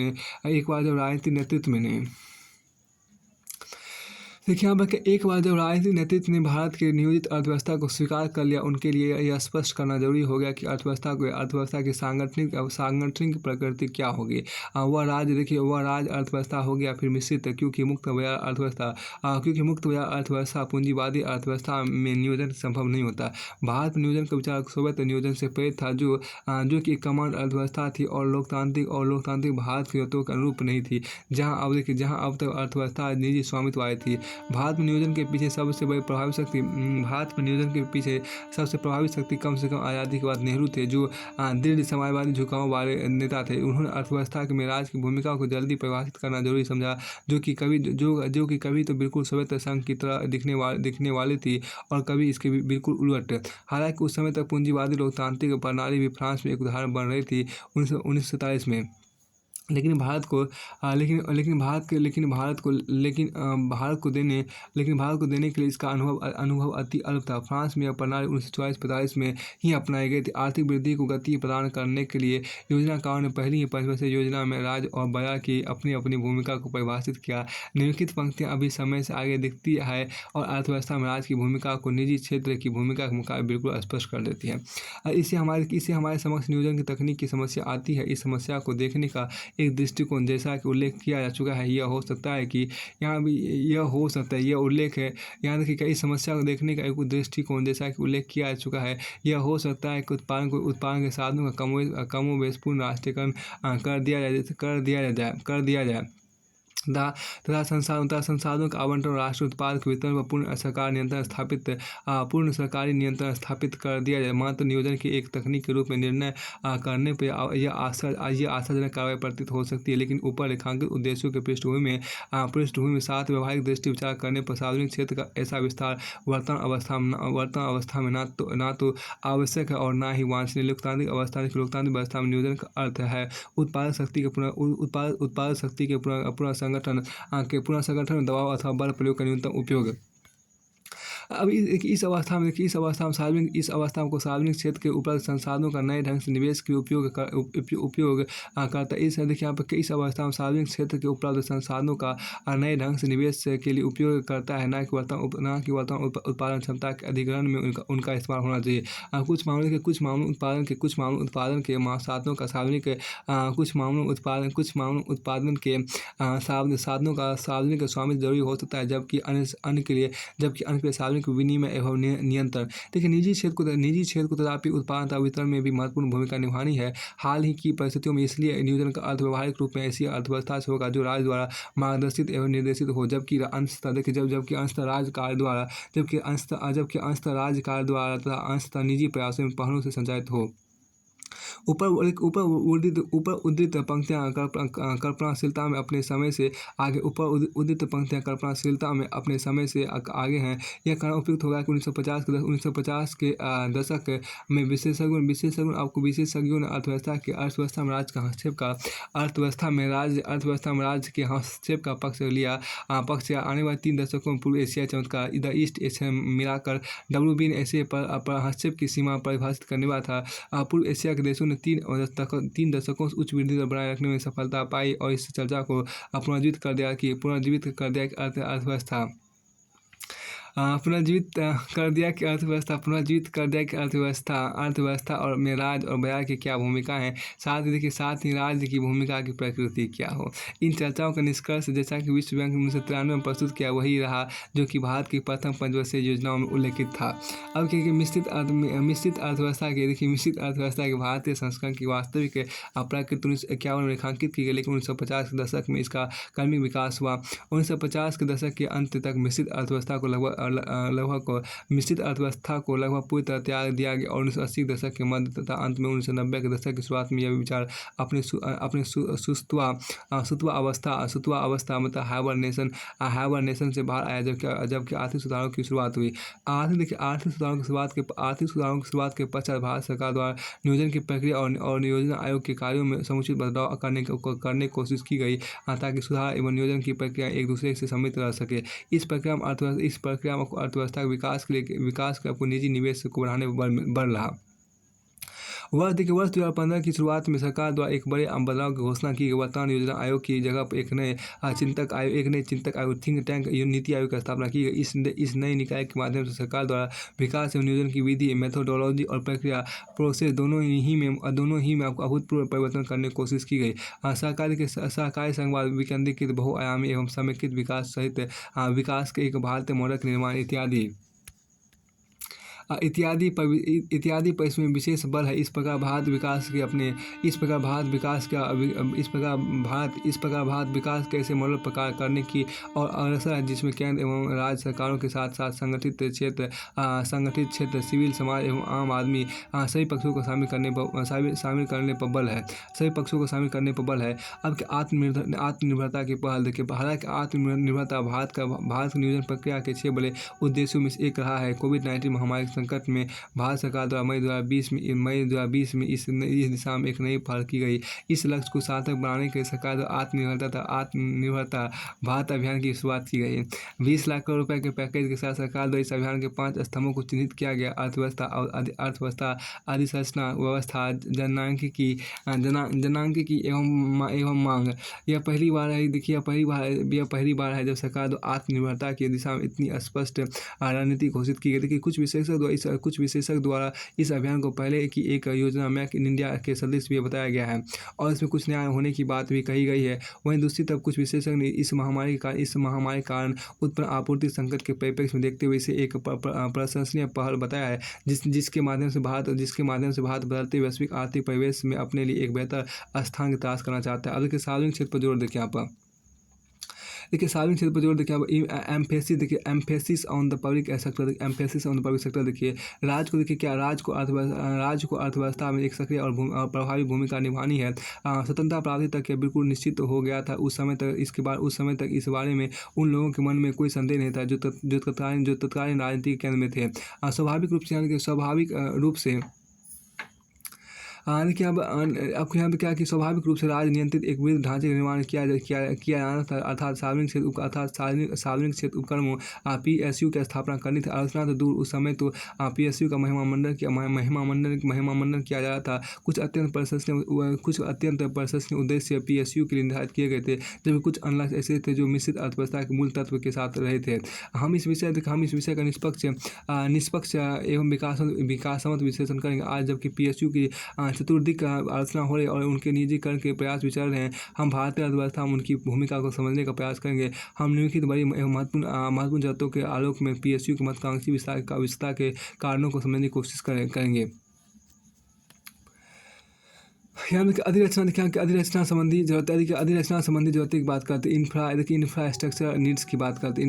ने भारत के नियोजित अर्थव्यवस्था को स्वीकार कर लिया, उनके लिए यह स्पष्ट करना जरूरी हो गया कि अर्थव्यवस्था की सांगठनिक प्रकृति क्या होगी। वह राज अर्थव्यवस्था हो गया फिर मिश्रित, क्योंकि मुक्त बाजार अर्थव्यवस्था पूंजीवादी अर्थव्यवस्था में नियोजन संभव नहीं होता। भारत में नियोजन का विचार सोवियत नियोजन से प्रेरित था, जो कि कमांड अर्थव्यवस्था थी और लोकतांत्रिक भारत की जरूरतों के अनुरूप नहीं थी, जहाँ अब तक अर्थव्यवस्था निजी स्वामित्व वाली थी। भारत में नियोजन के पीछे सबसे प्रभावी शक्ति कम से कम आज़ादी के बाद नेहरू थे, जो दृढ़ समाजवादी झुकाव वाले नेता थे। उन्होंने अर्थव्यवस्था में राज्य की भूमिका को जल्दी परिभाषित करना जरूरी समझा, जो कि कभी तो बिल्कुल सोवियत संघ की तरह दिखने वाली थी और कभी इसके बिल्कुल उलट। हालांकि उस समय तक पूंजीवादी लोकतांत्रिक प्रणाली भी फ्रांस में एक उदाहरण बन रही थी 1947 में। लेकिन भारत को देने के लिए इसका अनुभव अति अल्प था। फ्रांस में यह प्रणाली 1944-45 में ही अपनाई गई थी। आर्थिक वृद्धि को गति प्रदान करने के लिए योजनाकारों ने पहली ही पंचवर्षीय योजना में राज्य और बाजार की अपनी भूमिका को परिभाषित किया। निम्नलिखित पंक्तियां अभी समय से आगे दिखती है और अर्थव्यवस्था में राज्य की भूमिका को निजी क्षेत्र की भूमिका के मुकाबले बिल्कुल स्पष्ट कर देती है। इससे हमारे समक्ष नियोजन की तकनीक की समस्या आती है। इस समस्या को देखने का एक दृष्टिकोण, जैसा कि उल्लेख किया जा चुका है, यह हो सकता है कि यह उल्लेख है। यहाँ देखिए कई समस्या को देखने का एक दृष्टिकोण, जैसा कि उल्लेख किया जा चुका है, यह हो सकता है कि उत्पादन के साधनों का कमोबेश पूर्ण राष्ट्रीयकरण कर दिया जाए तथा संसाधनों का आवंटन और राष्ट्रीय उत्पाद के वितरण पर पूर्ण सरकारी नियंत्रण स्थापित कर दिया जाए। मात्र नियोजन की एक तकनीक के रूप में निर्णय करने पर यह आशाजनक कार्रवाई प्रतीत हो सकती है, लेकिन ऊपर रेखांकित उद्देश्यों के पृष्ठभूमि में साथ व्यवहारिक दृष्टि विचार करने पर सार्वजनिक क्षेत्र का ऐसा विस्तार वर्तमान अवस्था में ना तो आवश्यक है और ना ही वांछनीय। लोकतांत्रिक व्यवस्था में नियोजन का अर्थ है उत्पादक शक्ति के पूर्ण संगठन दबाव अथवा बल प्रयोग का न्यूनतम उपयोग। अब इस अवस्था में देखिए, इस अवस्था को सार्वजनिक क्षेत्र के उपलब्ध संसाधनों का नए ढंग से निवेश के उपयोग करता है। इस देखिए यहाँ पर इस अवस्था में सार्वजनिक क्षेत्र के उपलब्ध संसाधनों का नए ढंग से निवेश के लिए उपयोग करता है, न कि वर्तमान उत्पादन क्षमता के अधिग्रहण में उनका इस्तेमाल होना चाहिए। कुछ मामलों उत्पादन के साधनों का सार्वजनिक उत्पादन के साधनों का सार्वजनिक स्वामित्व जरूरी हो सकता है, जबकि अन्य के लिए सार्वजनिक विनिमय एवं नियंत्रण। देखिए निजी क्षेत्र को तथापि उत्पादन तथा वितरण में भी महत्वपूर्ण भूमिका निभानी है। हाल ही की परिस्थितियों में इसलिए नियोजन का अर्थ व्यावहारिक रूप में ऐसी अर्थव्यवस्था से होगा जो राज्य द्वारा मार्गदर्शित एवं निर्देशित हो, जबकि अंशतः राज्य कार्य द्वारा तथा अंशतः निजी प्रयासों में पहलों से संचालित हो। ऊपर उद्धृत पंक्तियाँ कल्पनाशीलता में अपने समय से आगे हैं। यह कहना उपयुक्त होगा कि 1950 के दशक में विशेषज्ञों ने अर्थव्यवस्था में राज्य के हस्तक्षेप का पक्ष लिया। आने वाले 3 दशकों में पूर्व एशिया चमत्कार द ईस्ट एशिया मिलाकर WB ने ऐसे पर हस्तक्षेप की सीमा परिभाषित करने वाला था। पूर्व एशिया के देशों ने 3 दशकों से उच्च वृद्धि दर बनाए रखने में सफलता पाई और इस चर्चा को पुनर्जीवित कर दिया कि अर्थव्यवस्था और में राज्य और बाजार की क्या भूमिका है, साथ ही राज्य की भूमिका की प्रकृति क्या हो। इन चर्चाओं का निष्कर्ष, जैसा कि विश्व बैंक ने 1993 में प्रस्तुत किया, वही रहा जो कि भारत की प्रथम पंचवर्षीय योजनाओं में उल्लेखित था। अब क्योंकि मिश्रित अर्थव्यवस्था के भारतीय संस्करण की वास्तविक प्रकृति 1951 में रेखांकित की गई, लेकिन 1950 के दशक में इसका क्रमिक विकास हुआ। 1950 के दशक के अंत तक मिश्रित अर्थव्यवस्था को लगभग पूरी तरह त्याग दिया गया और 1980 के दशक के मध्य तथा अंत में 1990 के दशक की शुरुआत में यह विचार अपने सुतवा अवस्था मतलब हाइबरनेशन से बाहर आया, जबकि आर्थिक सुधारों की शुरुआत हुई। आर्थिक सुधारों की शुरुआत के पश्चात भारत सरकार द्वारा नियोजन की प्रक्रिया और नियोजन आयोग के कार्यों में समुचित बदलाव करने की कोशिश की गई, ताकि सुधार एवं नियोजन की प्रक्रिया एक दूसरे से सम्मिलित रह सके। इस प्रक्रिया में अर्थव्यवस्था के विकास के अपने निजी निवेश को बढ़ाने पर बढ़ रहा। वर्ष 2015 की शुरुआत में सरकार द्वारा एक बड़े बदलाव की घोषणा की गई। वर्तमान योजना आयोग की जगह पर एक नए चिंतक आयोग थिंक टैंक नीति आयोग की स्थापना की गई। इस नए निकाय के माध्यम से सरकार द्वारा विकास एवं नियोजन की विधि, मेथोडोलॉजी और प्रक्रिया प्रोसेस दोनों ही में अभूतपूर्व परिवर्तन करने की कोशिश की गई। सहकारी संघवाद, विकेंद्रीकृत बहुआयामी एवं समेकित विकास सहित विकास के एक भारतीय मॉडल के निर्माण इत्यादि पर इसमें विशेष बल है। इस प्रकार भारत विकास के ऐसे मॉडल प्रकार करने की और अग्रसर है, जिसमें केंद्र एवं राज्य सरकारों के साथ साथ संगठित क्षेत्र, सिविल समाज एवं आम आदमी सभी पक्षों को शामिल करने पर बल है। अब आत्मनिर्भरता की पहल देखिए, हालांकि आत्मनिर्भरता भारत की नियोजन प्रक्रिया के 6 बड़े उद्देश्यों में से एक रहा है। कोविड-19 महामारी संकट में भारत सरकार द्वारा मई 2020 में इस दिशा में एक नई पहल की गई। इस लक्ष्य को सार्थक बनाने के लिए सरकार द्वारा आत्मनिर्भरता भारत अभियान की शुरुआत की गई। 20 लाख करोड़ रुपए के पैकेज के साथ सरकार द्वारा इस अभियान के 5 स्तंभों को चिन्हित किया गया: अर्थव्यवस्था, अधिसूचना व्यवस्था, जनांकिकी एवं मांग। यह पहली बार है जब सरकार द्वारा आत्मनिर्भरता की दिशा में इतनी स्पष्ट रणनीति घोषित की गई। देखिए कुछ विशेषज्ञ द्वारा इस अभियान को पहले की एक योजना मेक इन इंडिया के सदृश भी बताया गया है और इसमें कुछ नया होने की बात भी कही गई है। वहीं दूसरी तरफ कुछ विशेषज्ञ ने इस महामारी कारण उत्पन्न आपूर्ति संकट के परिप्रेक्ष्य में देखते हुए इसे एक प्रशंसनीय पहल बताया है, जिसके माध्यम से भारत बदलते वैश्विक आर्थिक परिवेश में अपने लिए एक बेहतर स्थान की तलाश करना चाहता है। अब देखिए सार्वजनिक क्षेत्र पर जोर देखिए यहाँ पर। सार्वजनिक क्षेत्र पर जोर देखिए, emphasis on the public sector देखिए। राज्य को अर्थव्यवस्था में एक सक्रिय और प्रभावी भूमिका निभानी है। स्वतंत्रता प्राप्ति तक यह बिल्कुल निश्चित हो गया था। उस समय तक इस बारे में उन लोगों के मन में कोई संदेह नहीं था जो तत्कालीन राजनीतिक केंद्र में थे। स्वाभाविक रूप से देखिए अब आपको यहाँ पे क्या है कि स्वाभाविक रूप से राज नियंत्रित एक विविध ढांचे का निर्माण किया जाना था, अर्थात सार्वजनिक क्षेत्र उपक्रमों PSU की स्थापना करनी थी। आलोचना तो दूर, उस समय तो PSU का महिमामंडन किया जा रहा था। कुछ अत्यंत प्रशंसनीय उद्देश्य PSU के लिए निर्धारित किए गए थे, जबकि कुछ अनलॉक ऐसे थे जो मिश्रित अर्थव्यवस्था के मूल तत्व के साथ रहे थे। हम इस विषय का निष्पक्ष एवं विकासमत विश्लेषण करेंगे आज, जबकि PSU की चतुर्दिक आलोचना हो रही है और उनके निजीकरण के प्रयास विचल रहे हैं। हम भारतीय अर्थव्यवस्था में उनकी भूमिका को समझने का प्रयास करेंगे। हम निम्नलिखित बड़ी एवं महत्वपूर्ण जरूरतों के आलोक में PSU के महत्वाकांक्षी विस्तार के कारणों को समझने की कोशिश करेंगे। यहाँ देखिए अधिरचना संबंधी जरूरत की बात करते हैं। इंफ्रास्ट्रक्चर नीड्स की बात करते हैं।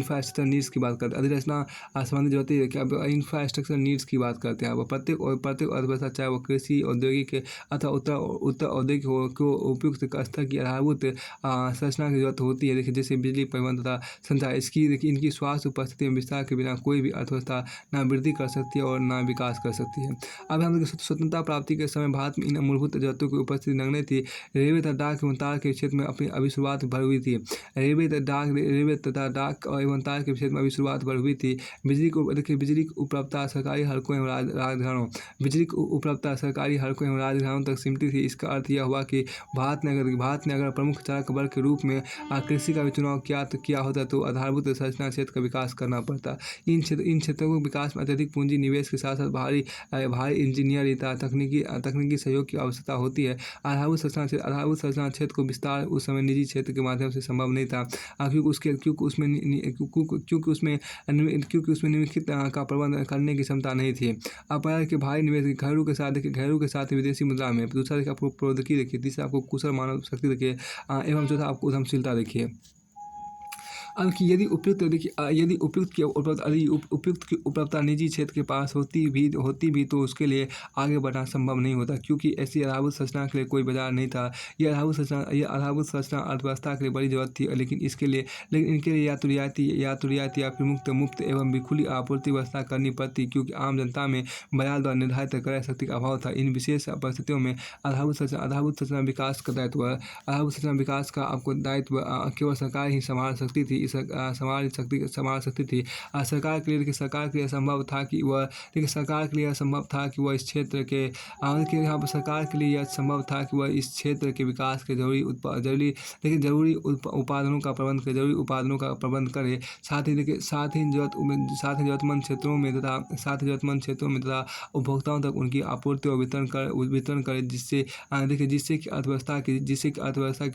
अधिरचना संबंधी जरूरत देखिए, अब इंफ्रास्ट्रक्चर नीड्स की बात करते हैं। अब प्रत्येक अर्थव्यवस्था, चाहे वो कृषि, औद्योगिक अथवा उत्तर औद्योगिक हो, को उपयुक्त स्तर की आधारभूत संरचना की जरूरत होती है। देखिए जैसे बिजली, परिवहन तथा संचार। इनकी स्वास्थ्य उपस्थिति में विस्तार के बिना कोई भी अर्थव्यवस्था ना वृद्धि कर सकती है और ना विकास कर सकती है। अब हम स्वतंत्रता प्राप्ति के समय भारत में इन मूलभूत जरूरतों की उपस्थिति नगण्य थी। रेलवे तथा डाक एवं तार के क्षेत्र में अपनी अभी शुरुआत भर हुई थी। रेलवे तथा डाक एवं तार के क्षेत्र में अभी शुरुआत भर हुई थी। बिजली की उपलब्धता सरकारी हलकों एवं राजघरानों तक सीमित थी। इसका अर्थ यह हुआ कि भारत ने अगर प्रमुख चालक बल के रूप में कृषि का भी चुनाव किया होता तो आधारभूत संरचना क्षेत्र का विकास करना पड़ता। इन क्षेत्रों के विकास में अत्यधिक पूंजी निवेश के साथ साथ भारी इंजीनियरिंग तथा तकनीकी सहयोग की आवश्यकता होती है। आधारभूत संरचना क्षेत्र को विस्तार उस समय निजी क्षेत्र के माध्यम से संभव नहीं था, क्योंकि उसमें निम्नलिखित का प्रबंध करने की क्षमता नहीं थी। अब के भारी निवेश घरेलू के साथ विदेशी मुद्रा में। दूसरा देखिए आपको प्रौद्योगिकी देखिए, तीसरा आपको कुशल मानव शक्ति देखिए, एवं चौथा आपको उद्यमशीलता देखिए। अब कि यदि उपयुक्त की उपलब्धता निजी क्षेत्र के पास होती भी तो उसके लिए आगे बढ़ना संभव नहीं होता, क्योंकि ऐसी आधारभूत संरचना के लिए कोई बाजार नहीं था। यह आधारभूत संरचना अर्थव्यवस्था के लिए बड़ी जरूरत थी, लेकिन इनके लिए या तो रियायती या फिर मुफ्त एवं खुली आपूर्ति व्यवस्था करनी पड़ती, क्योंकि आम जनता में बाजार द्वारा निर्धारित क्रय शक्ति का अभाव था। इन विशेष परिस्थितियों में आधारभूत संरचना विकास का आपको दायित्व केवल सरकार ही संभाल सकती थी। संभाल सकती थी। सरकार के लिए संभव था कि वह इस क्षेत्र के सरकार के लिए यह संभव था कि वह इस क्षेत्र के विकास के जरूरी उत्पादनों का प्रबंध करे। साथ ही जरूरतमंद क्षेत्रों में तथा उपभोक्ताओं तक उनकी आपूर्ति और वितरण करे, जिससे कि अर्थव्यवस्था की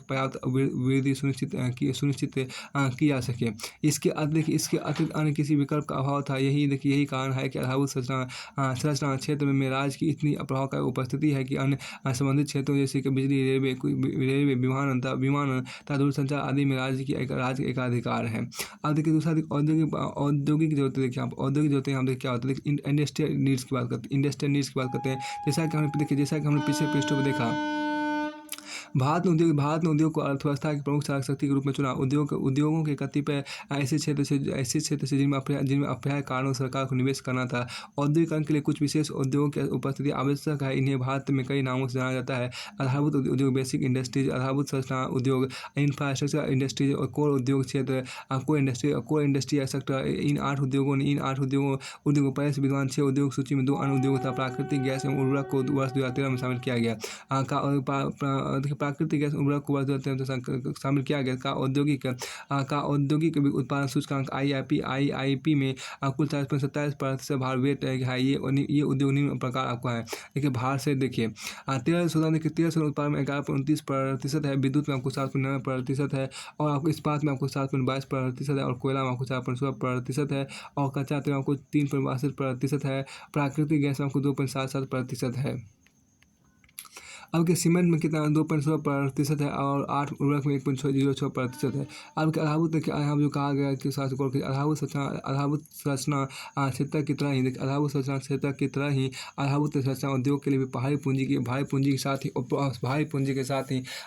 पर्याप्त वृद्धि सुनिश्चित की जा सके। इसके अतिरिक्त अन्य किसी विकल्प का अभाव था। यही कारण है कि आधारभूत संरचना क्षेत्र में राज्य की इतनी प्रभावकारी उपस्थिति है कि अन्य संबंधित क्षेत्रों जैसे कि बिजली, रेलवे, विमान तथा दूरसंचार आदि में राज्य के एकाधिकार है। अब देखिए दूसरा औद्योगिक जरूरतें देखिए, आप औद्योगिक जरूरतें हम देखिए क्या होता है। इंडस्ट्रियल नीड्स की बात करते हैं। जैसा कि हमने पिछले पृष्ठों में देखा, भारत ने उद्योग को अर्थव्यवस्था की प्रमुख चालक शक्ति के रूप में चुना। उद्योगों के कतिपय ऐसे क्षेत्र से जिनमें अपर्याप्त कारणों से सरकार को निवेश करना था। औद्योगिकरण के लिए कुछ विशेष उद्योगों की उपस्थिति आवश्यक है। इन्हें भारत में कई नामों से जाना जाता है। आधारभूत उद्योग, बेसिक इंडस्ट्रीज, आधारभूत संरचना उद्योग, इंफ्रास्ट्रक्चर इंडस्ट्रीज और कोर उद्योग क्षेत्र, कोर इंडस्ट्री सेक्टर। इन आठ उद्योगों पहले से विद्यमान 6 उद्योग सूची में 2 अन्य उद्योग तथा प्राकृतिक गैस एवं उर्वरक को वर्ष 2013 में शामिल किया गया। प्राकृतिक गैस उर्वरक को शामिल किया गया। का औद्योगिक उत्पादन सूचकांक IIP में कुल 27% भार वेट है। ये उद्योग निम्न प्रकार आपको है। देखिए भार से देखिए, तेल शोधन उत्पादन में 11.29% है। विद्युत में आपको 7.9% है, और आपको इस्पात में आपको 7.22% है, और कोयला में आपको 4.16% है, और कच्चा तेल में आपको 3.62% है। प्राकृतिक गैस में आपको 2.77% है। अब के सीमेंट में कितना 2.16% है और 8 उर्वरक में 1.06% है। अब के आधारभूत देखिए यहाँ जो कहा गया है कि आधारभूत संरचना क्षेत्र की तरह ही देखिए आधारभूत संरचना क्षेत्र की तरह ही आधारभूत संरचना उद्योग के लिए भी भारी पूंजी के साथ ही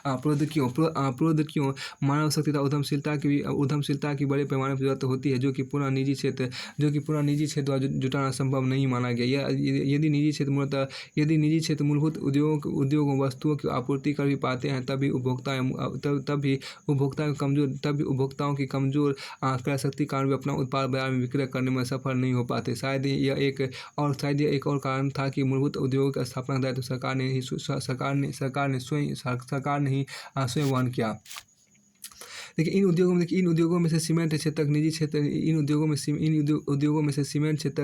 प्रौद्योगिकियों मानव शक्ति तथा उद्यमशीलता की बड़े पैमाने पर जरूरत होती है, जो कि पूर्ण निजी क्षेत्र द्वारा जुटाना संभव नहीं माना गया। यदि निजी क्षेत्र मूलभूत उद्योगों वस्तुओं की आपूर्ति कर भी पाते हैं, तभी उपभोक्ताओं की कमजोर क्रय शक्ति कारण भी अपना उत्पाद बाजार में विक्रय करने में सफल नहीं हो पाते। शायद यह एक और कारण था कि मूलभूत उद्योगों का स्थापना दायित्व सरकार ने ही स्वयं वहन किया। देखिए इन उद्योगों में से सीमेंट क्षेत्र तक निजी क्षेत्र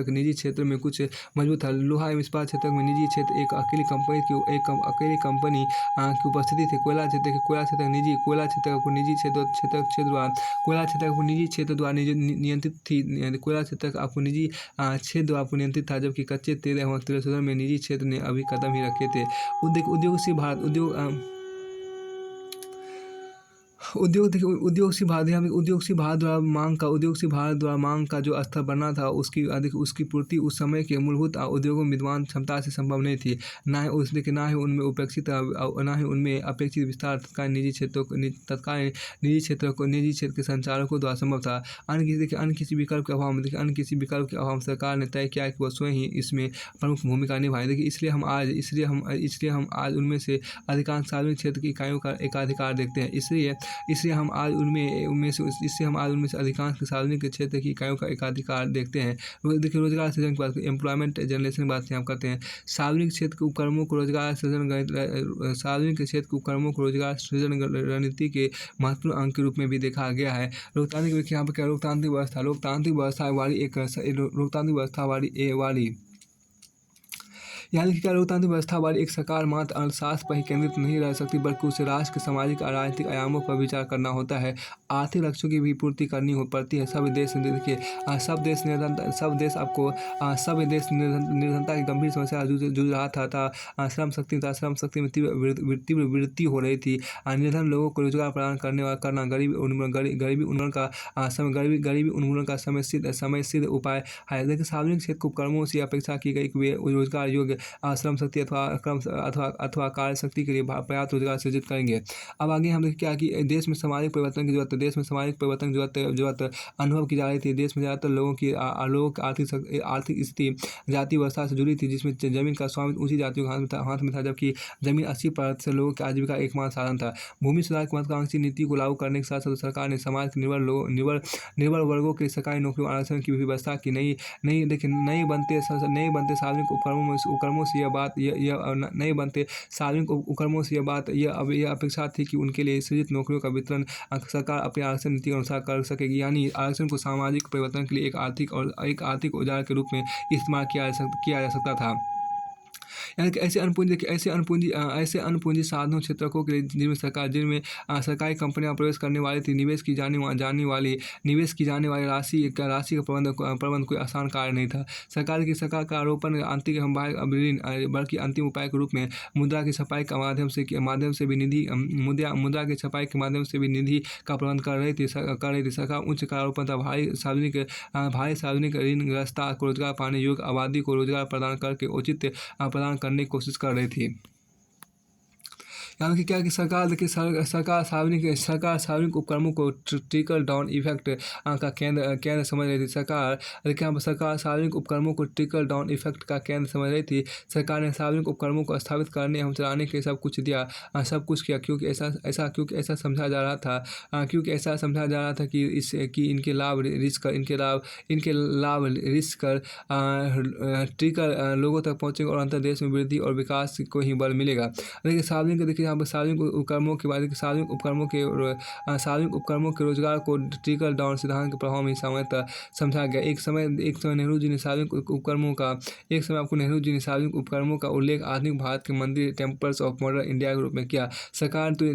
निजी क्षेत्र में कुछ मजबूत है। लोहा एवं इस्पात क्षेत्र में निजी क्षेत्र एक अकेली कंपनी की उपस्थिति थी। कोयला क्षेत्र को निजी क्षेत्र द्वारा नियंत्रित थी। कोयला क्षेत्र आपको निजी क्षेत्र द्वारा नियंत्रित था, जबकि कच्चे तेल एवं तेल शोधन में निजी क्षेत्र ने अभी कदम ही रखे थे। उद्योग से भारत द्वारा मांग का जो स्तर बढ़ना था, उसकी पूर्ति उस समय के मूलभूत उद्योगों में विद्यमान क्षमता से संभव नहीं थी। ना ही उनमें अपेक्षित विस्तार तत्काल निजी क्षेत्र के संचालकों द्वारा संभव था। अन्य किसी विकल्प के अभाव में सरकार ने तय किया कि वह स्वयं ही इसमें प्रमुख भूमिका निभाए। देखिए इसलिए हम आज उनमें से अधिकांश सार्वजनिक क्षेत्र की इकाइयों का एकाधिकार देखते हैं। इसलिए हम आज उनमें से अधिकांश के सार्वजनिक क्षेत्र की इकाइयों का एकाधिकार देखते हैं। देखिए रोजगार सृजन की बात, एम्प्लॉयमेंट जनरेशन की बात यहाँ करते हैं। सार्वजनिक क्षेत्र के उपक्रमों को रोजगार सृजन रणनीति के महत्वपूर्ण अंग के रूप में भी देखा गया है। लोकतांत्रिक यहाँ पर क्या लोकतांत्रिक व्यवस्था वाली एक सरकार मात्र अर्थशास्त्र पर ही केंद्रित नहीं रह सकती, बल्कि उसे राष्ट्र के सामाजिक और राजनीतिक आयामों पर विचार करना होता है। आर्थिक लक्ष्यों की भी पूर्ति करनी पड़ती है। सब देश निर्धनता की गंभीर समस्या जूझ रहा था। श्रम शक्ति में तीव्र वृद्धि हो रही थी। निर्धन लोगों को रोजगार प्रदान करना गरीबी उन्मूलन का समय सिद्ध उपाय है। लेकिन सार्वजनिक क्षेत्र के उपक्रमों से अपेक्षा की गई कि वे रोजगार योग्य श्रम शक्ति अथवा कार्य शक्ति के लिए पर्याप्त रोजगार सृजित करेंगे। अब आगे हम देखें क्या कि देश में सामाजिक परिवर्तन की जरूरत अनुभव की जा रही थी। देश में ज़्यादातर लोगों की आर्थिक स्थिति जाति व्यवस्था से जुड़ी थी, जिसमें जमीन का स्वामित्व ऊंची जातियों के हाथ में था, जबकि जमीन 80% से लोगों की आजीविका एकमात्र साधन था। भूमि सुधार की महत्वाकांक्षी नीति को लागू करने के साथ साथ सरकार ने समाज के निर्भर वर्गों के सरकारी नौकरियों आरक्षण की भी व्यवस्था की। नई बनते सार्वजनिक उपक्रमों से यह अपेक्षा थी कि उनके लिए सृजित नौकरियों का वितरण सरकार अपनी आरक्षण नीति के अनुसार कर सकेगी। यानी आरक्षण को सामाजिक परिवर्तन के लिए एक आर्थिक औजार के रूप में इस्तेमाल किया जा सकता था। यानी कि ऐसे अनपूंजी साधनों क्षेत्रकों के लिए जिनमें सरकारी कंपनियां प्रवेश करने वाली थी, निवेश की जाने वाली राशि का प्रबंध कोई आसान कार्य नहीं था। सरकार का आरोपण बल्कि अंतिम उपाय के रूप में मुद्रा की छपाई के माध्यम से भी निधि का प्रबंध कर रही थी। सरकार उच्च का आरोपण था भारी सार्वजनिक ऋणग्रस्तता को रोजगार पाने योग्य आबादी को रोजगार प्रदान करके औचित्य प्रदान करने की कोशिश कर रही थी। यानी कि क्या कि सरकार सार्वजनिक उपक्रमों को ट्रिकल डाउन इफेक्ट का केंद्र समझ रही थी। सरकार सार्वजनिक उपक्रमों को ट्रिकल डाउन इफेक्ट का केंद्र समझ रही थी। सरकार ने सार्वजनिक उपक्रमों को स्थापित करने एवं चलाने के लिए सब कुछ किया, क्योंकि ऐसा समझा जा रहा था कि इनके लाभ रिस्क कर ट्रिकल लोगों तक पहुँचेंगे और अंतर्देश में वृद्धि और विकास को ही बल मिलेगा। लेकिन सार्वजनिक देखिए यहाँ पर सार्वजनिक उपक्रमों के बाद सार्वजनिक उपक्रमों के रोजगार को ट्रिकल डाउन सिद्धांत के प्रभाव में सामान्यतः समझा गया। एक समय नेहरू जी ने सार्वजनिक उपक्रमों का एक समय आपको नेहरू जी ने सार्वजनिक उपक्रमों का उल्लेख आधुनिक भारत के मंदिर टेम्पल्स ऑफ मॉडर्न इंडिया के रूप में किया। सरकार तो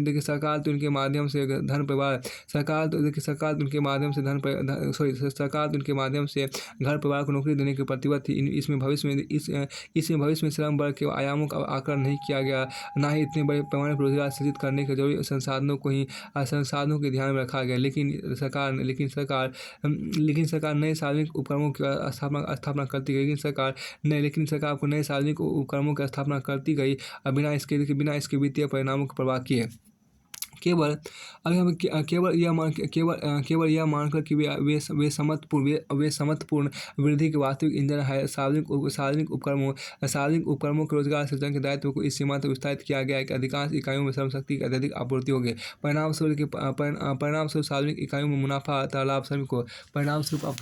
इनके माध्यम से धन प्रवाह सरकार तो उनके माध्यम से सरकार तो उनके माध्यम से घर परिवार को नौकरी देने की प्रतिबद्ध थी। इसमें भविष्य में श्रम बल के आयामों का आकलन नहीं किया गया, ना ही इतने बड़े पैमाने पर रोजगार सृजित करने के जरूरी संसाधनों के ध्यान में रखा गया। लेकिन सरकार नए सार्वजनिक उपक्रमों की स्थापना करती गई। लेकिन सरकार को नए सार्वजनिक उपक्रमों की स्थापना करती गई बिना इसके वित्तीय परिणामों की परवाह किए। केवल यह मानकर कि वे समर्थपूर्ण वृद्धि के वास्तविक इंजन है। सार्वजनिक उपक्रमों के रोजगार सृजन के दायित्व को इस सीमा तक विस्तारित किया गया है कि अधिकांश इकाइयों में श्रम शक्ति की अत्यधिक आपूर्ति होगी। परिणामस्वरूप सार्वजनिक इकाइयों में मुनाफा तथा लाभ श्रमिक को परिणामस्वरूप आप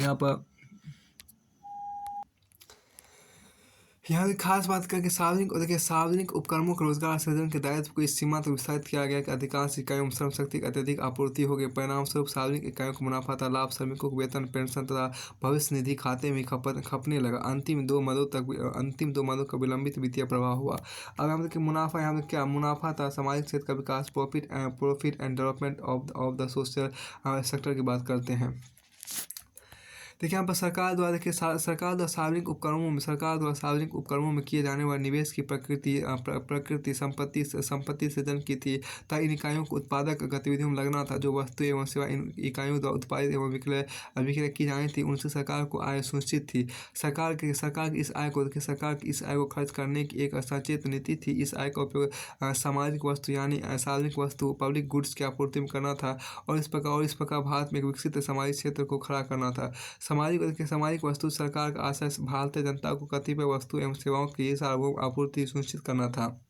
यहाँ की खास बात करके सार्वजनिक उपक्रमों के रोजगार सृजन के दायित्व को इस सीमा तक विस्तारित किया गया कि अधिकांश इकाइयों में श्रम शक्ति की अत्यधिक आपूर्ति होगी। परिणामस्वरूप सार्वजनिक इकाइयों को मुनाफा तथा लाभ श्रमिकों को वेतन, पेंशन तथा भविष्य निधि खाते में खपने लगा। अंतिम दो मदों का विलंबित वित्तीय प्रवाह हुआ। अब यहाँ देखिए मुनाफा, यहाँ पे क्या मुनाफा था, सामाजिक क्षेत्र का विकास, profit and development of the social sector की बात करते हैं। देखिए यहाँ पर सरकार द्वारा सार्वजनिक उपक्रमों में किए जाने वाले निवेश की प्रकृति संपत्ति सृजन की थी, तथा इन इकाइयों को उत्पादक गतिविधियों में लगना था। जो वस्तु एवं सेवा इन इकाइयों द्वारा उत्पादित एवं विक्रय की जानी थी, उनसे सरकार को आय सुनिश्चित थी। सरकार की इस आय को खर्च करने की एक सचेत नीति थी। इस आय का उपयोग सामाजिक वस्तु यानी सार्वजनिक वस्तु पब्लिक गुड्स की आपूर्ति में करना था और इस प्रकार भारत में एक विकसित सामाजिक क्षेत्र को खड़ा करना था। सामाजिक वस्तु सरकार का आशय भारतीय जनता को कतिपय वस्तु एवं सेवाओं की सार्वभौम आपूर्ति सुनिश्चित करना था।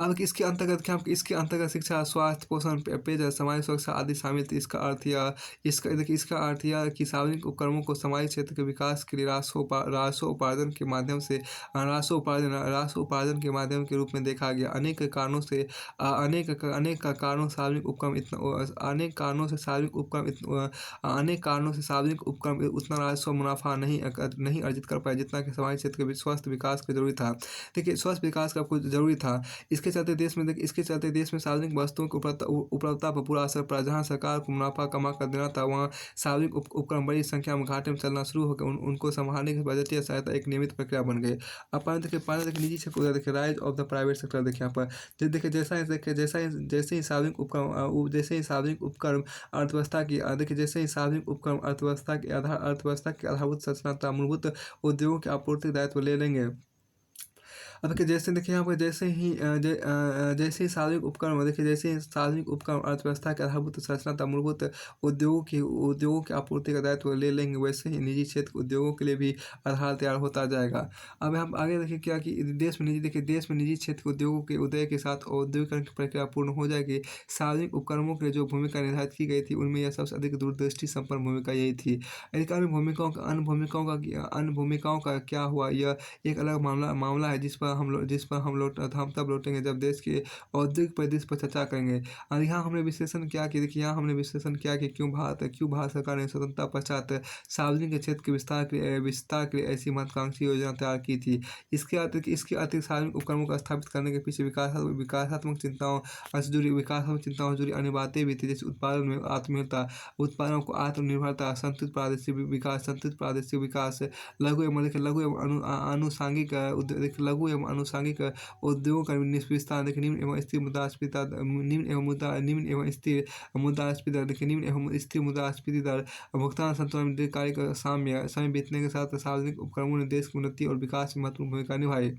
अब इसके अंतर्गत शिक्षा, स्वास्थ्य, पोषण, पेयजल, सामाजिक सुरक्षा आदि शामिल थी। इसका अर्थ यह कि सार्वजनिक उपक्रमों को सामाजिक क्षेत्र के विकास के लिए राजस्व उपार्जन के माध्यम के रूप में देखा गया। अनेक कारणों से सार्वजनिक उपक्रम उतना राजस्व मुनाफा नहीं अर्जित कर पाए जितना कि सामाजिक क्षेत्र के स्वस्थ विकास का जरूरी था। देखिए स्वस्थ विकास का कुछ जरूरी था। इसके चलते देश में सार्वजनिक वस्तुओं की उपलब्धता पर पूरा असर पड़ा। जहां सरकार को मुनाफा कमा कर देना था, वहां सार्वजनिक उपक्रम बड़ी संख्या में घाटे में चलना शुरू हो गए। उनको संभालने की बजटीय सहायता एक नियमित प्रक्रिया बन गई। अब देखिए निजी क्षेत्र देखिए, rise of the private sector देखिए यहाँ पर देखिए जैसे ही सार्वजनिक उपक्रम अर्थव्यवस्था की आधारभूत संरचना मूलभूत उद्योगों की आपूर्ति दायित्व ले लेंगे। अब देखिए यहाँ पर जैसे ही सार्वजनिक उपक्रम अर्थव्यवस्था के आधारभूत संरचना मूलभूत उद्योगों की आपूर्ति का दायित्व ले लेंगे, वैसे ही निजी क्षेत्र उद्योगों के लिए भी आधार तैयार होता जाएगा। अब हम आगे देखिए क्या कि देश में निजी क्षेत्र उद्योगों के उदय के साथ औद्योगिकरण की प्रक्रिया पूर्ण हो जाएगी। सार्वजनिक उपक्रमों के लिए जो भूमिका निर्धारित की गई थी, उनमें यह सबसे अधिक दूरदृष्टि संपन्न भूमिका यही थी। अन्य भूमिकाओं का क्या हुआ, यह एक अलग मामला है जिस पर हम तब लौटेंगे जब देश के औद्योगिक परिदृश्य पर चर्चा करेंगे। और यहाँ हमने विश्लेषण किया कि क्यों भारत सरकार ने स्वतंत्रता पश्चात सार्वजनिक क्षेत्र के विस्तार के लिए ऐसी महत्वाकांक्षी योजना तैयार की थी। इसके अतिरिक्त सार्वजनिक उपक्रमों को स्थापित करने के पीछे विकासात्मक चिंताओं से जुड़ी अन्य बातें भी थी, जैसे उत्पादन में आत्मनिर्भरता, उत्पादनों को आत्मनिर्भरता, संतुलित प्रादेशिक विकास, लघु एवं आनुषंगिक उद्योगों का विस्तार, देखिए निम्न एवं स्थिर मुद्रास्फीति दर, भुगतान संतुलन में दीर्घकालिक समय बीतने के साथ सार्वजनिक उपक्रमों ने देश की उन्नति और विकास में महत्वपूर्ण भूमिका निभाई।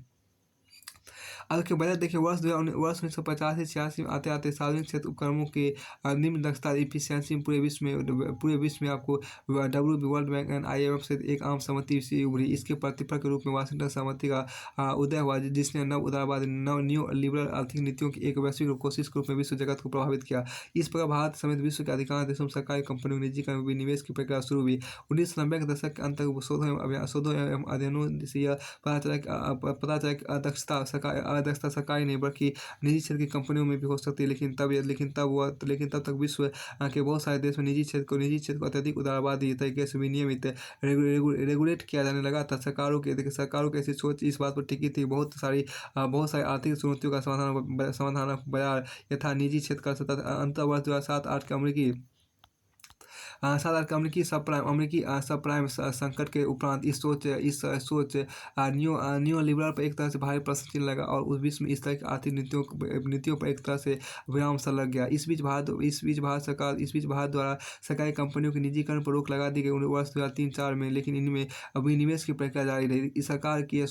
अब के बजट देखिए वर्ष 1985-86 में आते सार्वजनिक क्षेत्र उपक्रमों के निम्न दक्षता इफिशियंसी पूरे विश्व में आपको WB world bank and IMF से एक आम सहमति से उभरी। इसके प्रतिफल के रूप में वाशिंगटन सहमति का उदय हुआ, जिसने न्यू लिबरल आर्थिक नीतियों की एक वैश्विक कोशिश के रूप में विश्व जगत को प्रभावित किया। इस प्रकार भारत समेत विश्व के अधिकांश देशों में सरकारी कंपनियों के निजीकरण में निवेश की प्रक्रिया शुरू हुई। 1990 के दशक के अंत तक शोधों एवं अध्ययनों से यह पता चला कि दक्षता अध्यक्षता सरकारी नहीं बल्कि निजी क्षेत्र की कंपनियों में भी हो सकती है। लेकिन तब तक विश्व के बहुत सारे देश में निजी क्षेत्र को अत्यधिक उदारवादी तरीके से विनियमित रेगुलेट किया जाने लगा था। सरकारों की ऐसी सोच इस बात पर टिकी थी। बहुत सारी आर्थिक चुनौतियों का समाधान बाजार यथा निजी क्षेत्र कर सकता था। अंत वर्ष 2007-8 के अमेरिकी सब प्राइम संकट के उपरांत इस सोच नियो लिबरल पर एक तरह से भारी प्रश्न चिन्ह लगा और उस विश्व में इस तरह की आर्थिक नीतियों पर एक तरह से विराम सा लग गया। इस बीच भारत द्वारा सरकारी कंपनियों के निजीकरण पर रोक लगा दी गई वर्ष 2003-4 में, लेकिन इनमें विनिवेश की प्रक्रिया जारी रही। सरकार की यह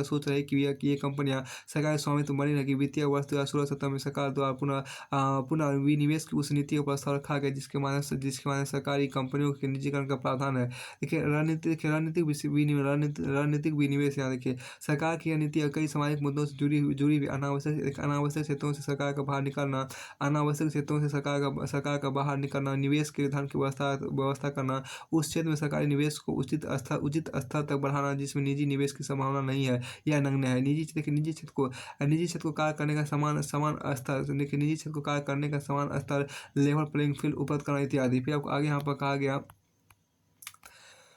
सोच रही कि ये कंपनियां सरकारी स्वामित्व बनी रहेगी। वित्तीय वर्ष 2016-17 में सरकार द्वारा पुनः विनिवेश की उस नीति को प्रस्ताव रखा गया जिसके माध्यम से सरकारी कंपनियों के निजीकरण का प्रावधान है। देखिए रणनीतिक विनिवेश, यहाँ देखिए सरकार की यह नीति कई सामाजिक मुद्दों से जुड़ी हुई अनावश्यक क्षेत्रों से सरकार का बाहर निकलना, निवेश के लिए धन की व्यवस्था करना, उस क्षेत्र में सरकारी निवेश को उचित स्तर तक बढ़ाना जिसमें निजी निवेश की संभावना नहीं है या नगण्य है। निजी क्षेत्र को कार्य करने का समान स्तर लेवल प्लेइंग फील्ड उपलब्ध कराना इत्यादि। फिर आपको आगे यहाँ पर कहा गया,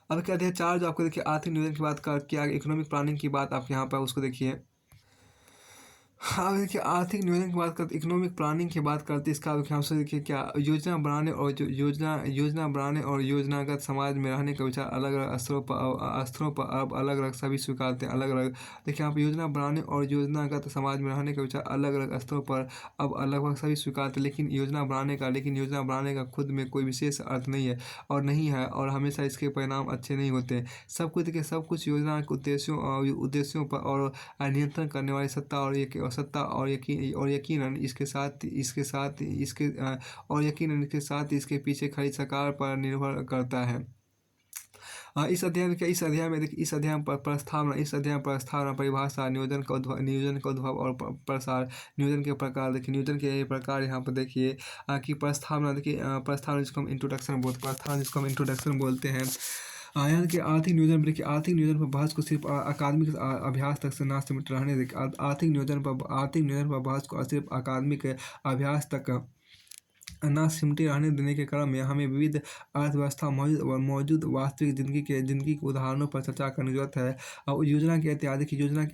अब क्या अध्याय 4 जो आपको देखिए आर्थिक नियोजन की बात किया गया, इकोनॉमिक प्लानिंग की बात आप यहाँ पर उसको देखिए। हाँ देखिए आर्थिक नियोजन की बात करते, इकोनॉमिक प्लानिंग की बात करते, इसका हमसे देखिए क्या योजना बनाने और योजनागत समाज में रहने का विचार अलग अलग स्तरों पर अब अलग अलग सभी स्वीकारते हैं। अलग अलग देखिए यहाँ पर योजना बनाने और योजनागत समाज में रहने का विचार अलग अलग स्तरों पर अब अलग सभी स्वीकारते हैं। लेकिन योजना बनाने का खुद में कोई विशेष अर्थ नहीं है और हमेशा इसके परिणाम अच्छे नहीं होते। सब कुछ योजना के उद्देश्यों पर और नियंत्रण करने वाली सत्ता और यकीनन इसके साथ इसके पीछे खड़ी सरकार पर निर्भर करता है। इस अध्याय में प्रस्तावना, परिभाषा, नियोजन का उद्भव और प्रसार, नियोजन के प्रकार देखिए। नियोजन के ये प्रकार यहाँ पर देखिए कि प्रस्तावना जिसको हम इंट्रोडक्शन बोलते हैं। यहाँ के आर्थिक नियोजन पर बहस को सिर्फ अकादमिक अभ्यास तक से ना सिमट रहने दें। आर्थिक नियोजन पर बहस को सिर्फ अकादमिक अभ्यास तक ना सिमटे रहने देने के क्रम में हमें विविध अर्थव्यवस्था मौजूद वास्तविक जिंदगी के उदाहरणों पर चर्चा करने की जरूरत है। और योजना के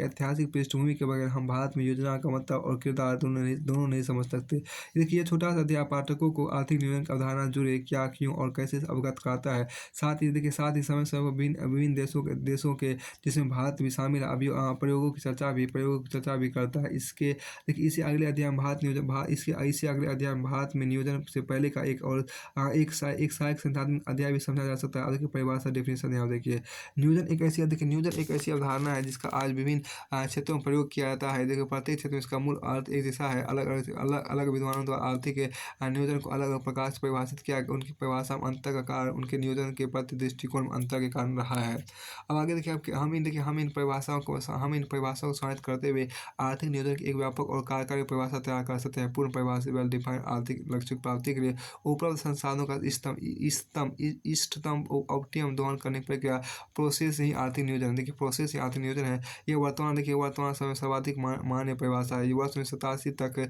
ऐतिहासिक पृष्ठभूमि के बगैर हम भारत में योजना का मतलब और किरदार दोनों नहीं समझ सकते। देखिए छोटा सा अध्याय पाठकों को आर्थिक नियोजन की अवधारणा जुड़े क्या, क्यों और कैसे अवगत कराता है। साथ ही समय समय विभिन्न देशों के जिसमें भारत भी शामिल है प्रयोगों की चर्चा भी करता है। इसी अगले अध्याय में भारत में नियोजन से पहले का एक सहायक संसाधन अध्याय भी समझा जा सकता है। आगे की परिभाषा डेफिनेशन यहाँ देखिए। नियोजन एक ऐसी अवधारणा है जिसका आज विभिन्न क्षेत्रों में प्रयोग किया जाता है। देखिए प्रत्येक क्षेत्र में इसका मूल अर्थ एक जैसा है। अलग विद्वानों द्वारा आर्थिक नियोजन को अलग अलग प्रकार से परिभाषित किया गया। उनकी परिभाषा में अंतर का कारण उनके नियोजन के प्रति दृष्टिकोण में अंतर के कारण रहा है। अब आगे देखिए हम इन परिभाषाओं को समाहित करते हुए आर्थिक नियोजन की एक व्यापक और कार्यकारी परिभाषा तैयार कर सकते हैं। पूर्ण परिभाषा वेल डिफाइंड आर्थिक लक्ष्य प्राप्ति के लिए उपलब्ध संसाधनों का इष्टतम ऑप्टिमम दोहन करने की प्रक्रिया प्रोसेस ही आर्थिक नियोजन। देखिए प्रोसेस ही आर्थिक नियोजन है। ये वर्तमान समय सर्वाधिक मान्य परिभाषा है। वर्ष 1987 तक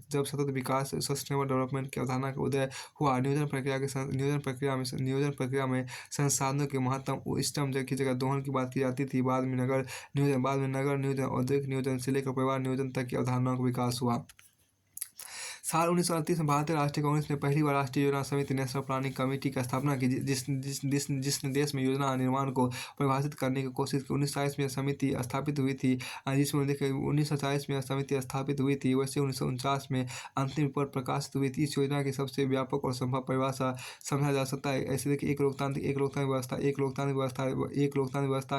जब सतत विकास सस्टेनेबल डेवलपमेंट की अवधारणा का उदय हुआ, नियोजन प्रक्रिया में संसाधनों के महत्तम इष्टतम की जगह दोहन की बात की जाती थी। बाद में नगर नियोजन, औद्योगिक नियोजन से लेकर परिवार नियोजन तक की अवधारणाओं का विकास हुआ। साल 1938 में भारतीय राष्ट्रीय कांग्रेस ने पहली बार राष्ट्रीय योजना समिति नेशनल प्लानिंग कमेटी की स्थापना की जिसने देश में योजना निर्माण को परिभाषित करने की कोशिश की। 1940 में समिति स्थापित हुई थी वैसे 1949 में अंतिम रिपोर्ट प्रकाशित हुई थी। इस योजना की सबसे व्यापक और संभव परिभाषा समझा जा सकता है ऐसे देखिए एक लोकतांत्रिक व्यवस्था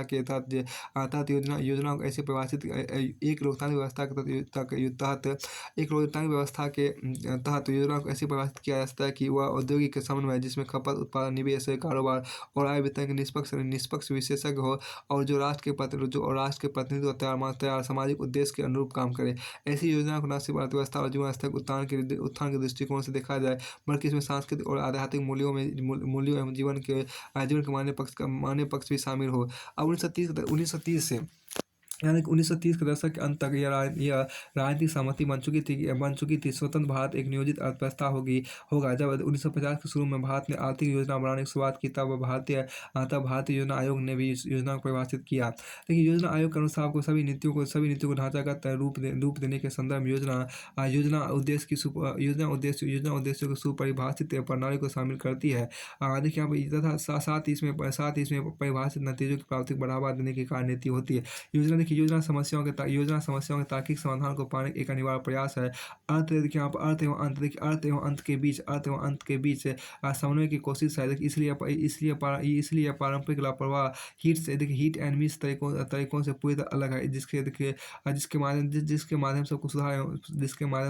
के तहत योजना को ऐसे परिभाषित एक लोकतांत्रिक व्यवस्था के तहत योजना को ऐसे परिभाषित किया जा सकता है कि वह औद्योगिक समन्वय जिसमें खपत, उत्पादन, निवेश, कारोबार और आय वितरण के निष्पक्ष विशेषज्ञ हो और जो राष्ट्र के प्रतिनिधित्व तैयार सामाजिक उद्देश्य के अनुरूप काम करे। ऐसी योजना को न सिर्फ अर्थव्यवस्था और जीवन स्तर उत्थान के दृष्टिकोण से देखा जाए बल्कि इसमें सांस्कृतिक और आध्यात्मिक मूल्यों एवं जीवन के मान्य पक्ष भी शामिल हो। अब 1930 यानी कि 1930 के दशक के अंत तक यह राजनीतिक सहमति बन चुकी थी। स्वतंत्र भारत एक नियोजित अर्थव्यवस्था होगा। जब 1950 के शुरू में भारत ने आर्थिक योजना बनाने की शुरुआत की, तब भारतीय योजना आयोग ने भी इस योजना को परिभाषित किया। देखिए, योजना आयोग के अनुसार आपको सभी नीतियों को ढांचागत रूप देने के संदर्भ में योजना उद्देश्यों को सुपरिभाषित प्रणाली को शामिल करती है। देखिए, यहाँ पे तथा साथ ही इसमें परिभाषित नतीजों की प्राप्ति को बढ़ावा देने की कार्यनीति होती है। योजना समस्याओं के तार्किक समाधान को पाने का एक अनिवार्य प्रयास है। देखिए, यहाँ पर अर्थ एवं अंत के बीच समन्वय की कोशिश है। देखिए, इसलिए पारंपरिक लापरवाह हीट एंड मिस तरीकों से पूरी तरह अलग है, जिसके माध्यम से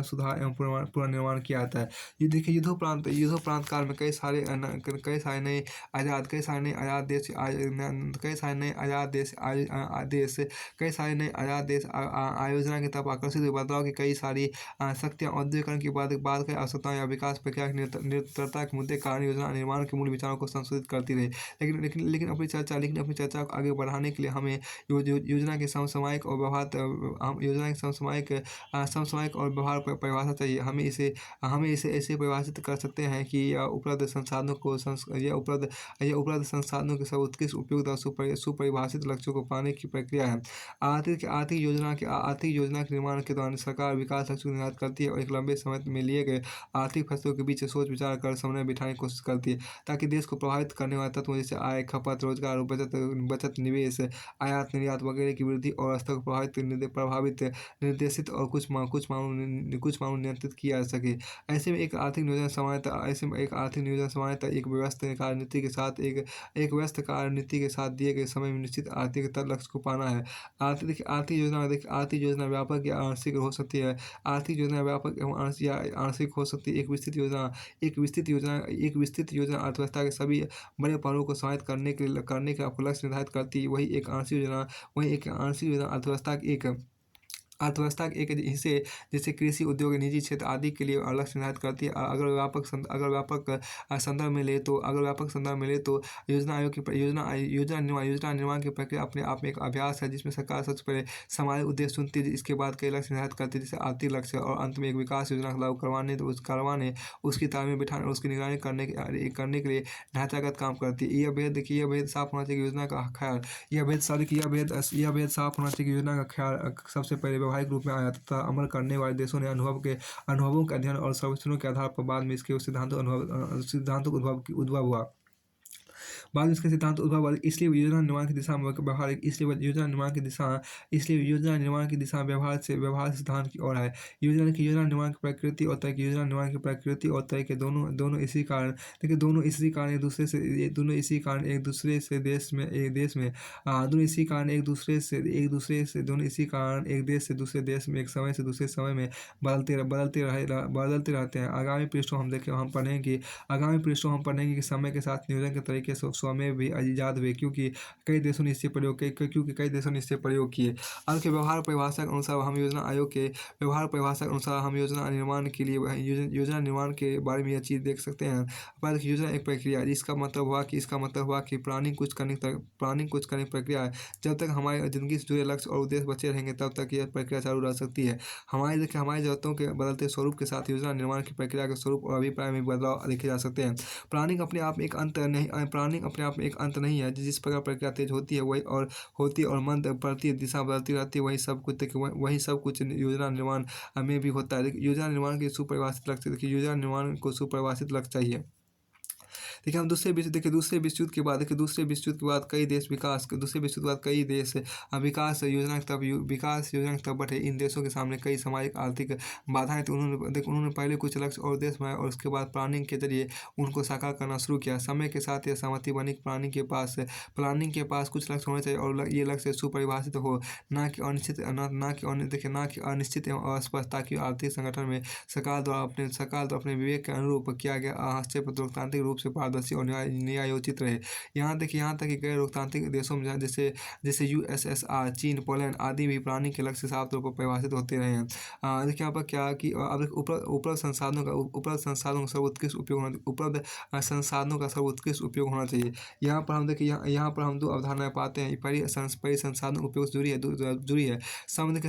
सुधार एवं पुनर्निर्माण किया जाता है। ये देखिए, युद्धोपरांत काल में कई सारे नए आजाद देश आयोजना की तरफ आकर्षित हुए। बदलाव की कई सारी शक्तियाँ औद्योगिकरण के बाद कई आवश्यकताओं या विकास प्रक्रिया की निरंतरता के मुद्दे कारण योजना निर्माण के मूल विचारों को संशोधित करती रही। लेकिन अपनी चर्चा को आगे बढ़ाने के लिए हमें योजना के समसामयिक और व्यवहार पर परिभाषा चाहिए। हमें इसे ऐसे परिभाषित कर सकते हैं कि यह उपलब्ध संसाधनों के सर्वोत्कृष्ट उपयोग द्वारा सुपरिभाषित लक्ष्यों को पाने की प्रक्रिया है। आर्थिक योजना के निर्माण के दौरान सरकार विकास लक्ष्यों को निर्धारित करती है और एक लंबे समय में लिए गए आर्थिक फैसलों के बीच सोच विचार कर समन्वय बिठाने की कोशिश करती है, ताकि देश को प्रभावित करने वाले तत्वों जैसे आय, खपत, रोजगार, बचत, निवेश, आयात निर्यात वगैरह की वृद्धि और स्तर को प्रभावित, निर्देशित और कुछ मामलों में नियंत्रित किया जा सके। ऐसे में एक आर्थिक नियोजन सामान्यतः एक व्यस्त कार्यनीति के साथ दिए गए समय में निश्चित आर्थिक लक्ष्य को पाना है। आर्थिक योजना व्यापक या आंशिक हो सकती है। आर्थिक योजना व्यापक एवं आंशिक हो सकती है। एक विस्तृत योजना अर्थव्यवस्था के सभी बड़े पहलुओं को समाहित करने का आपको लक्ष्य निर्धारित करती है। वही एक आंशिक योजना अर्थव्यवस्था के एक हिस्से जैसे कृषि, उद्योग, निजी क्षेत्र आदि के लिए लक्ष्य निर्धारित करती है। अगर व्यापक संदर्भ में ले तो योजना निर्माण की प्रक्रिया अपने आप में एक अभ्यास है, जिसमें सरकार सबसे पहले सामाजिक उद्देश्य चुनती है, इसके बाद कई लक्ष्य निर्धारित करती है, जैसे आर्थिक लक्ष्य, और अंत में एक विकास योजना लागू करवाने, उसकी तालमेल बिठाने और उसकी निगरानी करने के लिए ढांचागत काम करती है। यह भेद साफ होना चाहिए योजना का ख्याल योजना का ख्याल सबसे पहले व्यावहारिक रूप में आया तथा अमल करने वाले देशों ने अनुभवों के अध्ययन और सर्वेक्षणों के आधार पर बाद में इसके सिद्धांतों का उद्भव हुआ। इसलिए योजना निर्माण की दिशा में व्यवहारिक इसलिए योजना निर्माण की दिशा व्यवहार से सिद्धांत की ओर है। योजना निर्माण की प्रकृति और तय के दोनों इसी कारण एक दूसरे से देश से दूसरे देश में एक समय से दूसरे समय में बदलते रहते हैं। आगामी पृष्ठों हम पढ़ेंगे कि समय के साथ नियोजन के तरीके स्वयं भी इजाद हुए, क्योंकि कई देशों ने इससे प्रयोग किए। आज के व्यवहार परिभाषा के अनुसार हम योजना निर्माण के लिए योजना निर्माण के बारे में यह चीज़ देख सकते हैं। पर योजना एक प्रक्रिया है, इसका मतलब हुआ कि प्लानिंग कुछ करने की प्रक्रिया है। जब तक हमारी जिंदगी से जुड़े लक्ष्य और उद्देश्य बचे रहेंगे, तब तक यह प्रक्रिया चालू रह सकती है। हमारी ज़रूरतों के बदलते स्वरूप के साथ योजना निर्माण की प्रक्रिया के स्वरूप और अभिप्राय में बदलाव देखे जा सकते हैं। प्लानिंग अपने आप में एक अंत नहीं है। जिस प्रकार प्रक्रिया तेज होती है और मंद प्रति दिशा बदलती रहती है, वही सब कुछ योजना निर्माण में भी होता है। योजना निर्माण के सुपरिभाषित लक्ष्य योजना निर्माण को सुपरिभाषित लक्ष्य चाहिए। देखिए, हम दूसरे विश्व युद्ध के बाद कई देश विकास योजना की तरफ बढ़े। इन देशों के सामने कई सामाजिक आर्थिक बाधाएं थी। उन्होंने पहले कुछ लक्ष्य और उद्देश्य बनाए और उसके बाद प्लानिंग के जरिए उनको साकार करना शुरू किया। समय के साथ यह सहमति बनी कि प्लानिंग के पास कुछ लक्ष्य होने चाहिए और ये लक्ष्य सुपरिभाषित हो, ना कि अनिश्चित एवं अस्पष्ट, ताकि आर्थिक संगठन में सरकार द्वारा अपने विवेक के अनुरूप किया गया हस्तक्षेप लोकतांत्रिक रूप से पारदर्शी पारदर्शी और न्यायोचित रहे। यहाँ तक कि कई लोकतांत्रिक देशों में जैसे जैसे यूएसएसआर, चीन, पोलैंड आदि भी प्लानिंग के लक्ष्य साफ तौर पर परिभाषित होते रहे हैं। देखिए यहाँ पर क्या कि अब उपलब्ध संसाधनों का सर्वोत्कृष्ट उपयोग उपलब्ध संसाधनों का सर्वोत्कृष्ट उपयोग होना चाहिए। यहाँ पर हम देखिए यहाँ पर हम दो अवधारणाएं पाते हैं। पहली संसाधन उपयोग जुड़ी है। देखिए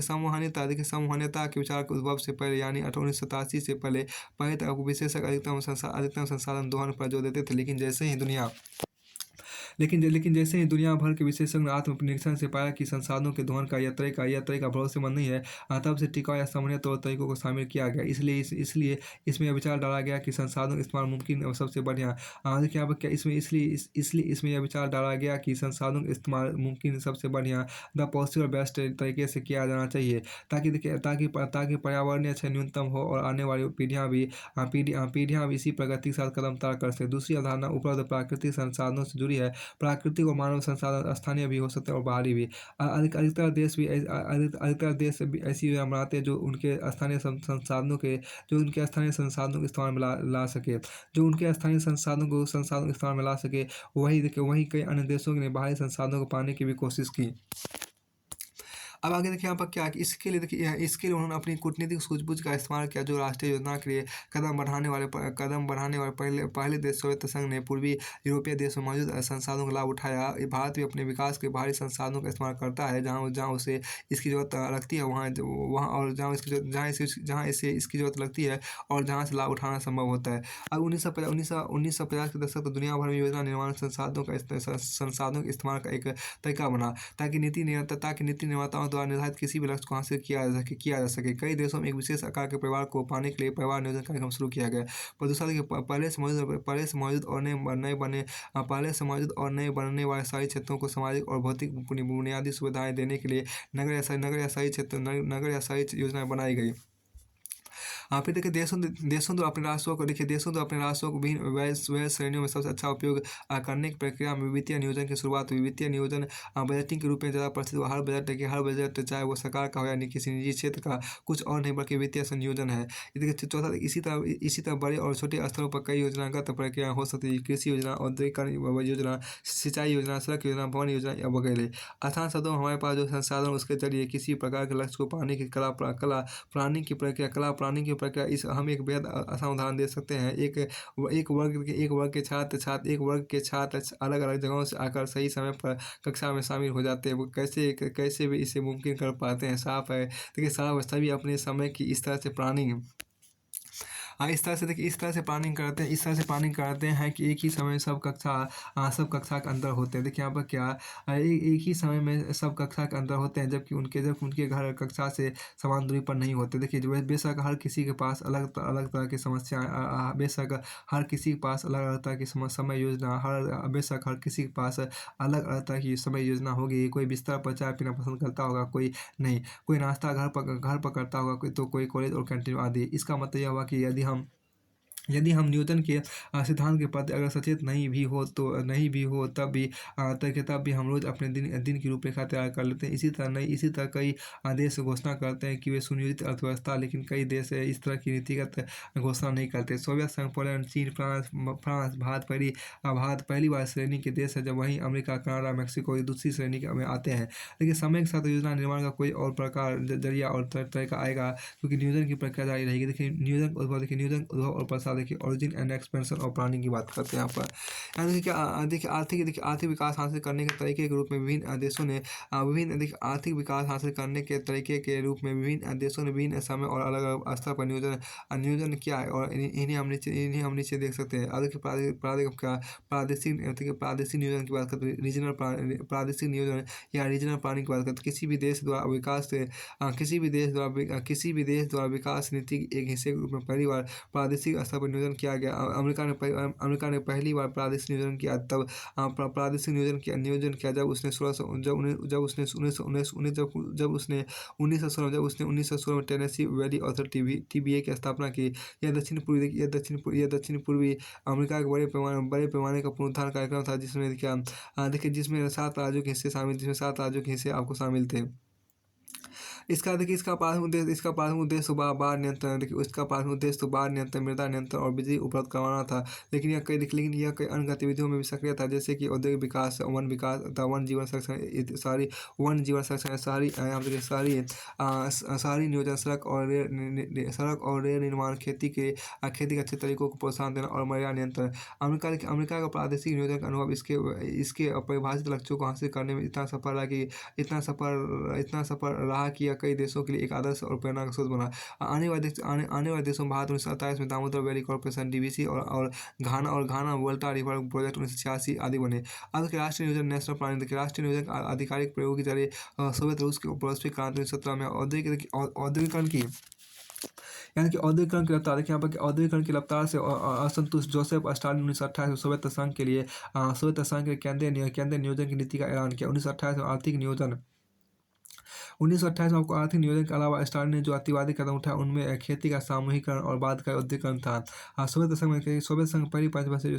समवहनीयता के विचार के उद्भव से पहले यानी 1987 से पहले तक विशेषज्ञ अधिकतम संसाधन दोहन पर जोर देते थे। लेकिन जैसे ही दुनिया भर के विशेषज्ञ ने आत्मनिरीक्षण से पाया कि संसाधनों के दोहन का यह तरीका भरोसेमंद नहीं है, तब से टिकाऊ या समन्वय तौर तरीकों को शामिल किया गया। इसलिए इसमें यह विचार डाला गया कि संसाधनों का इस्तेमाल मुमकिन और सबसे बढ़िया। देखिए यहाँ पर क्या इसलिए इसमें यह विचार डाला गया कि संसाधनों का इस्तेमाल मुमकिन सबसे बढ़िया द पॉसिबल बेस्ट तरीके से किया जाना चाहिए, ताकि देखिए ताकि पर्यावरणीय क्षय न्यूनतम हो और आने वाली पीढ़ियाँ भी इसी प्रगति के साथ कदम ताल कर सकें। दूसरी अवधारणा उपलब्ध प्राकृतिक संसाधनों से जुड़ी है। प्राकृतिक और मानव संसाधन स्थानीय भी हो सकते हैं और बाहरी भी। अधिकतर देश भी ऐसी योजना बनाते हैं जो उनके स्थानीय संसाधनों के इस्तेमाल में ला सके वही देखिए वही कई अन्य देशों ने बाहरी संसाधनों को पाने की भी कोशिश की। अब आगे देखिए यहाँ पर क्या है कि इसके लिए उन्होंने अपनी कूटनीतिक सूझबूझ का इस्तेमाल किया, जो राष्ट्रीय योजना के लिए कदम बढ़ाने वाले पहले देश सोवियत संघ ने पूर्वी यूरोपीय देशों में मौजूद संसाधनों का लाभ उठाया। भारत भी अपने विकास के बाहरी संसाधनों का इस्तेमाल करता है जहाँ उसे इसकी जरूरत लगती है वहाँ और जहाँ इसे इसकी जरूरत लगती है और जहाँ से लाभ उठाना संभव होता है। अब 1950 के दशक तक दुनिया भर में योजना निर्माण संसाधनों के इस्तेमाल का एक तरीका बना, ताकि नीति निर्माताओं द्वारा निर्धारित किसी भी लक्ष्य को हासिल किया जा सके। कई देशों में एक विशेष आकार के परिवार को पाने के लिए परिवार नियोजन कार्यक्रम शुरू किया गया। पर दूसरा देखिए पहले से मौजूद और नए बनने वाले शहरी क्षेत्रों को सामाजिक और भौतिक बुनियादी सुविधाएं देने के लिए नगर या शहरी योजनाएं बनाई गई। फिर देखिए देशों द्वारा अपने राष्ट्रों को विभिन्न व्यय श्रेणियों में सबसे अच्छा उपयोग करने की प्रक्रिया में वित्तीय नियोजन की शुरुआत हुई। वित्तीय नियोजन बजटिंग के रूप में ज़्यादा प्रसिद्ध हुआ। हर बजट चाहे वो सरकार का हो या किसी निजी क्षेत्र का, कुछ और नहीं बल्कि वित्तीय संयोजन है। देखिए चौथा, इसी तरह बड़े और छोटे स्तरों पर कई योजनागत प्रक्रियाएं हो सकती है। कृषि योजना, औद्योगिकरण योजना, सिंचाई योजना, सड़क योजना, भवन योजना या वगैरह। आसान शब्दों में हमारे पास जो संसाधन उसके जरिए किसी प्रकार के लक्ष्य को पाने की कला प्लानिंग की प्रक्रिया। इस हम एक बेहद आसान उदाहरण दे सकते हैं। एक वर्ग के छात्र अलग अलग जगहों से आकर सही समय पर कक्षा में शामिल हो जाते हैं। वो कैसे भी इसे मुमकिन कर पाते हैं। साफ है देखिए सारा अवस्था भी अपने समय की इस तरह से प्लानिंग इस तरह से प्लानिंग करते हैं कि एक ही समय में सब कक्षा के अंदर होते हैं। देखिए यहाँ पर क्या एक ही समय में सब कक्षा के अंदर होते हैं, जबकि उनके घर कक्षा से समान दूरी पर नहीं होते। देखिए बेशक हर किसी के पास अलग तरह की समस्या, बेशक हर किसी के पास अलग अलग तरह की समय योजना, बेशक हर किसी के पास अलग अलग तरह की समय योजना होगी। कोई बिस्तर पर चाय पीना पसंद करता होगा, कोई नहीं, कोई नाश्ता घर पर करता होगा, तो कोई कॉलेज और कैंटीन आदि। इसका मतलब यह हुआ कि यदि हम नियोजन के सिद्धांत के प्रति अगर सचेत नहीं भी हो तब भी हम रोज अपने दिन की रूपरेखा तैयार कर लेते हैं। इसी तरह कई देश घोषणा करते हैं कि वे सुनियोजित अर्थव्यवस्था, लेकिन कई देश इस तरह की नीतिगत घोषणा नहीं करते। सोवियत संघ, पोलैंड, चीन, फ्रांस, भारत पहली बार श्रेणी के देश है, जब वहीं अमेरिका, कनाडा, मैक्सिको दूसरी श्रेणी में आते हैं। लेकिन समय के साथ योजना निर्माण का कोई और प्रकार, जरिया और तरीका आएगा, क्योंकि नियोजन की प्रक्रिया जारी रहेगी। देखिए नियोजन उद्भव और प्रसार। देखिए ओरिजिन एंड एक्सपेंशन और प्लानिंग की बात करते हैं यहाँ पर। देखिए आर्थिक विकास हासिल करने के तरीके के रूप में विभिन्न देशों ने विभिन्न समय और अलग अलग स्तर पर नियोजन किया है, और इन्हें हम नीचे देख सकते हैं। प्रादेशिक नियोजन की बात करते हैं, प्रादेशिक नियोजन या रीजनल प्लानिंग की बात करते हैं। किसी भी देश द्वारा विकास नीति के एक हिस्से के रूप में पहली बार प्रादेशिक स्तर पर नियोजन किया गया। अमेरिका ने पहली बार प्रादेशिक नियोजन किया तब प्रादेशिक नियोजन किया जब उसने 1916 में टेनेसी वैली अथॉरिटी TBA की स्थापना की। यह दक्षिण पूर्वी अमेरिका के बड़े पैमाने का पुनरुद्धार कार्यक्रम था, जिसमें 7 राज्यों के हिस्से आपको शामिल थे। इसका प्राथमिक उद्देश्य बाढ़ नियंत्रण, देखिए इसका प्राथमिक उद्देश्य तो बाढ़ नियंत्रण, मृदा नियंत्रण और बिजली उपलब्ध करवाना था। लेकिन यह कई अन्य गतिविधियों में भी सक्रिय था, जैसे कि औद्योगिक विकास तथा वन जीवन संरक्षण, शहरी वन जीवन संरक्षण, यहाँ पे देखिए शहरी नियोजन, सड़क और रेल निर्माण, खेती के अच्छे तरीकों को प्रोत्साहन देना और मलेरिया नियंत्रण। अमेरिका का प्रादेशिक नियोजन का अनुभव इसके इसके परिभाषित लक्ष्यों को हासिल करने में इतना सफल रहा कि यह कई देशों के लिए एक आदर्श और प्रेरणा का स्रोत बना। आने वाले देशों में भारत 1927 में दामोदर वैली कॉर्पोरेशन, डीवीसी और घाना वोल्टा रिवर प्रोजेक्ट 1986 आदि बने। अब के राष्ट्रीय नियोजन, नेशनल प्लानिंग, देखिए राष्ट्रीय नियोजन का आधिकारिक प्रयोग के जरिए सोवियत रूस की वैश्विक क्रांति 1917 में औद्योगिकरण की रफ्तार, देखिए यहाँ पर औद्योगिकरण की रफ्तार से असंतुष्ट जोसेफ स्टालिन 1928 में सोवियत संघ के केंद्रीय नियोजन की नीति का ऐलान किया। 1928 में आर्थिक नियोजन 1928 में आपको आर्थिक नियोजन के अलावा स्टालिन ने जो अतिवादी कदम उठाया उनमें खेती का सामूहिकरण और बाद का औद्योगिकरण था। सोवियत संघ में पहली पंचवर्षीय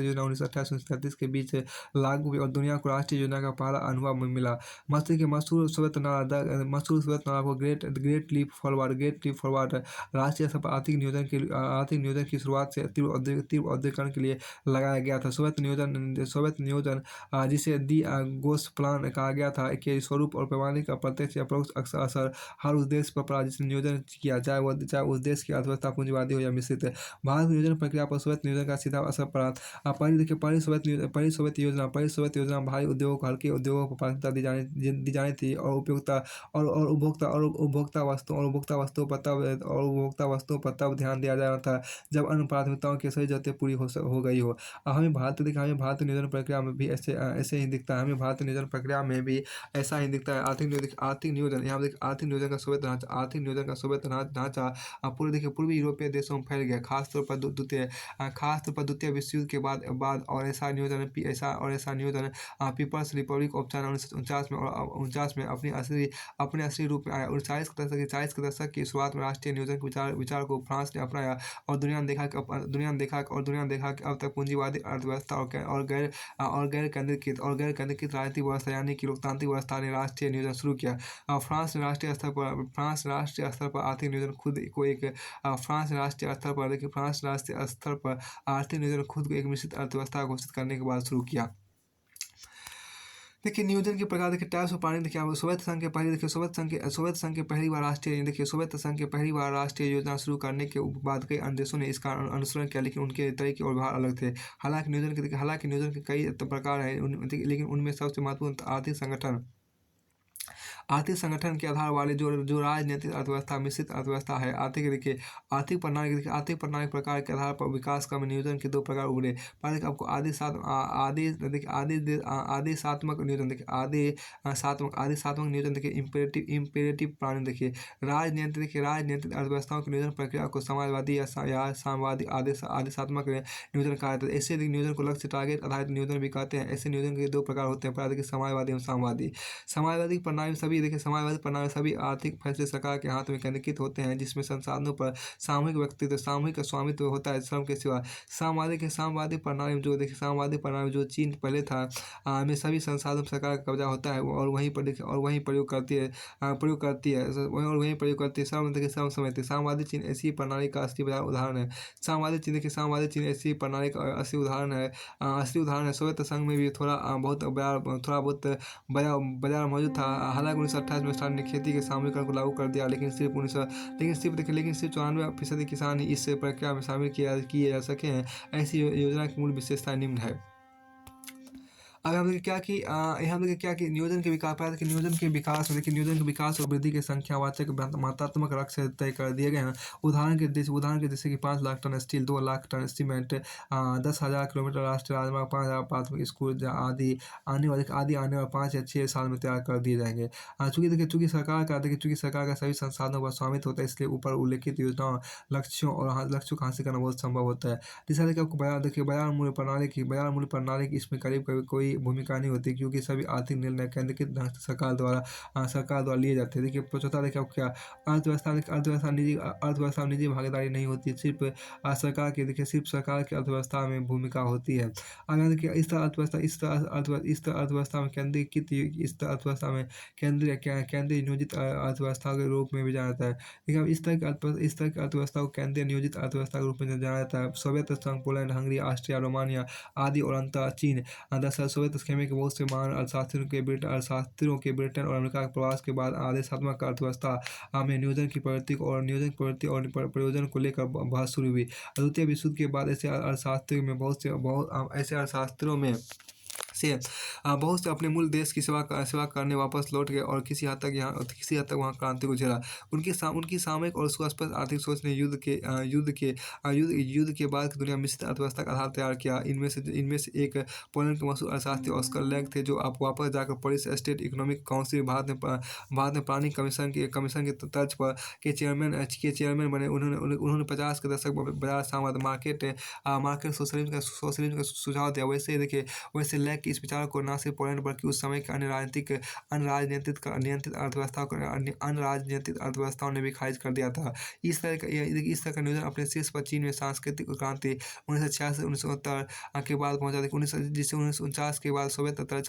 योजना 1928 से 1933 के बीच लागू हुई और दुनिया को राष्ट्रीय योजना का पहला अनुभव मिला। मशहूर सोवियत नारा को ग्रेट लीप फॉरवर्ड राष्ट्रीय स्तर पर आर्थिक नियोजन की शुरुआत से तीव्र औद्योगिकरण के लिए लगाया गया था। सोवियत नियोजन जिसे दी गोस प्लान कहा गया था, के स्वरूप और पैमाने का प्रत्यक्ष या परोक्ष असर हर उस देश पर पड़ा जिसने नियोजन किया, चाहे उस देश की अर्थव्यवस्था पूंजीवादी हो या मिश्रित। भारत की नियोजन प्रक्रिया पर सोवियत नियोजन का सीधा असर पड़ा। पहली सोवियत योजना भारी उद्योगों को, हल्के उद्योगों को प्राथमिकता दी जानी थी और उपभोक्ता वस्तुओं पर तब ध्यान दिया जाना था जब अन्य प्राथमिकताओं की सही जरूरतें पूरी हो गई हो। हमें भारतीय नियोजन प्रक्रिया में भी ऐसे ही दिखता है। हमें भारतीय नियोजन प्रक्रिया में भी ऐसा ही दिखता है। आर्थिक नियोजन, यहाँ देखिए आर्थिक नियोजन का सोवियत ढांचा पूर्वी यूरोपीय देशों में फैल गया, खासतौर पर द्वितीय विश्व युद्ध के बाद और ऐसा नियोजन पीपल्स रिपब्लिक ऑफ चाइना 1949 में अपने असली रूप में आया। 40 के दशक की शुरुआत में राष्ट्रीय नियोजन के विचार को फ्रांस ने अपनाया और दुनिया ने देखा कि अब तक पूंजीवादी अर्थव्यवस्था और गैर केंद्रीकृत राजनीतिक व्यवस्था यानी कि लोकतांत्रिक व्यवस्था ने राष्ट्रीय नियोजन शुरू किया। फ्रांस ने राष्ट्रीय स्तर पर आर्थिक नियोजन खुद को एक मिश्रित अर्थव्यवस्था घोषित करने के बाद शुरू किया। देखिए नियोजन के प्रकार, देखिए टाइप्स ऑफ प्लानिंग, देखिए सोवियत संघ के पहली बार राष्ट्रीय योजना शुरू करने के बाद कई अन्य देशों ने इसका अनुसरण किया, लेकिन उनके तरीके और व्यवहार अलग थे। हालांकि नियोजन के कई प्रकार हैं, लेकिन उनमें सबसे महत्वपूर्ण आर्थिक संगठन के आधार वाले जो राजनीतिक अर्थव्यवस्था, मिश्रित अर्थव्यवस्था है। आर्थिक प्रणाली प्रकार के आधार पर विकास क्रम नियोजन के दो प्रकार उभरे। पहले आपको आदेशात्मक नियोजन, देखिए आदेशात्मक नियोजन, देखिए इम्पेरेटिव प्लानिंग, देखिए राजनीतिक अर्थव्यवस्थाओं की नियोजन प्रक्रिया को समाजवादी या साम्यवादी आदेशात्मक नियोजन कहा जाता है। ऐसे नियोजन को लक्ष्य टारगेट आधारित नियोजन भी कहते हैं। ऐसे नियोजन के दो प्रकार होते हैं, पहला देखिए समाजवादी एवं साम्यवादी। समाजवादी प्रणाली में सभी आर्थिक फैसले सरकार के हाथ में केंद्रीकृत होते हैं, जिसमें संसाधनों पर सामूहिक स्वामित्व होता है, श्रम के सिवा। साम्यवादी प्रणाली में जो चीन पहले था में सभी संसाधन सरकार का कब्जा होता है और वहीं प्रयोग करती है। श्रम समिति, साम्यवादी चीन ऐसी प्रणाली का असली उदाहरण है। असली उदाहरण है। सोवियत संघ में भी थोड़ा बहुत बाजार मौजूद था। हालांकि 1928 में स्टालिन ने खेती के सामूहिकरण को लागू कर दिया, लेकिन सिर्फ 94% किसान ही इस प्रक्रिया में शामिल किए जा सके हैं। ऐसी योजना की मूल विशेषताएं निम्न है। अब हमने क्या कि नियोजन के विकास और वृद्धि के संख्यावाचक मात्रात्मक लक्ष्य तय कर दिए गए हैं। उदाहरण के जैसे कि 5 lakh ton steel, 2 lakh ton cement, 10,000 kilometre राष्ट्रीय राजमार्ग, 5,000 प्राथमिक स्कूल आदि आने वाले 5 या 6 साल में तैयार कर दिए जाएंगे। चूंकि सरकार का सभी संसाधनों पर स्वामित्व होता है, इसलिए ऊपर उल्लेखित योजनाओं लक्ष्यों को हासिल करना बहुत संभव होता है। तीसरा आपको बाजार मूल्य प्रणाली की इसमें करीब कोई भूमिका नहीं होती, क्योंकि सभी आर्थिक निर्णय केंद्रीकृत ढंग से सरकार द्वारा लिए जाते हैं। देखिए चौथा देखिए आपको क्या, अर्थव्यवस्था में निजी भागीदारी नहीं होती, सिर्फ सरकार की देखिए सिर्फ सरकार की अर्थव्यवस्था में भूमिका होती है। अगर देखिए इस तरह अर्थव्यवस्था में केंद्रीय नियोजित अर्थव्यवस्था के रूप में भी जाना जाता है। देखिए अब इस तरह की अर्थव्यवस्था को केंद्रीय नियोजित अर्थव्यवस्था के रूप में जाना जाता है। सोवियत संघ, पोलैंड, हंगरी, ऑस्ट्रिया, रोमानिया आदि और अंततः चीन। दरअसल सोवियत खेमे के बहुत से महान अर्थशास्त्रियों के ब्रिटेन और अमेरिका के प्रवास के बाद आदेशात्मक अर्थव्यवस्था में नियोजन की प्रवृत्ति और प्रयोजन को लेकर बहस शुरू हुई। द्वितीय विश्व युद्ध के बाद ऐसे अर्थशास्त्रियों में से बहुत से अपने मूल देश की सेवा करने वापस लौट गए और किसी हद तक वहाँ क्रांति को झेला। उनकी सामयिक और सुस्पष्ट आर्थिक सोच ने युद्ध के बाद की दुनिया में मिश्रित अर्थव्यवस्था का आधार तैयार किया। इनमें से एक पोलैंड के मशहूर अर्थशास्त्री ऑस्कर लैंग थे, जो आप वापस जाकर Paris state economic council Bharat में प्लानिंग कमीशन की तर्ज पर के चेयरमैन बने। उन्होंने 50 के दशक में बाजार साम्यवाद, मार्केट सोशलिज्म का सुझाव दिया। वैसे लैंग के इस विचार को न सिर्फ पोलैंड बल्कि उस समय के अन्य राजनीतिक अर्थव्यवस्थाओं ने भी खारिज कर दिया था। इस तरह का नियोजन अपने शीर्ष पर चीन में सांस्कृतिक क्रांति 1966-1970 के बाद पहुंचा। 1949 के बाद सोवियत तर्ज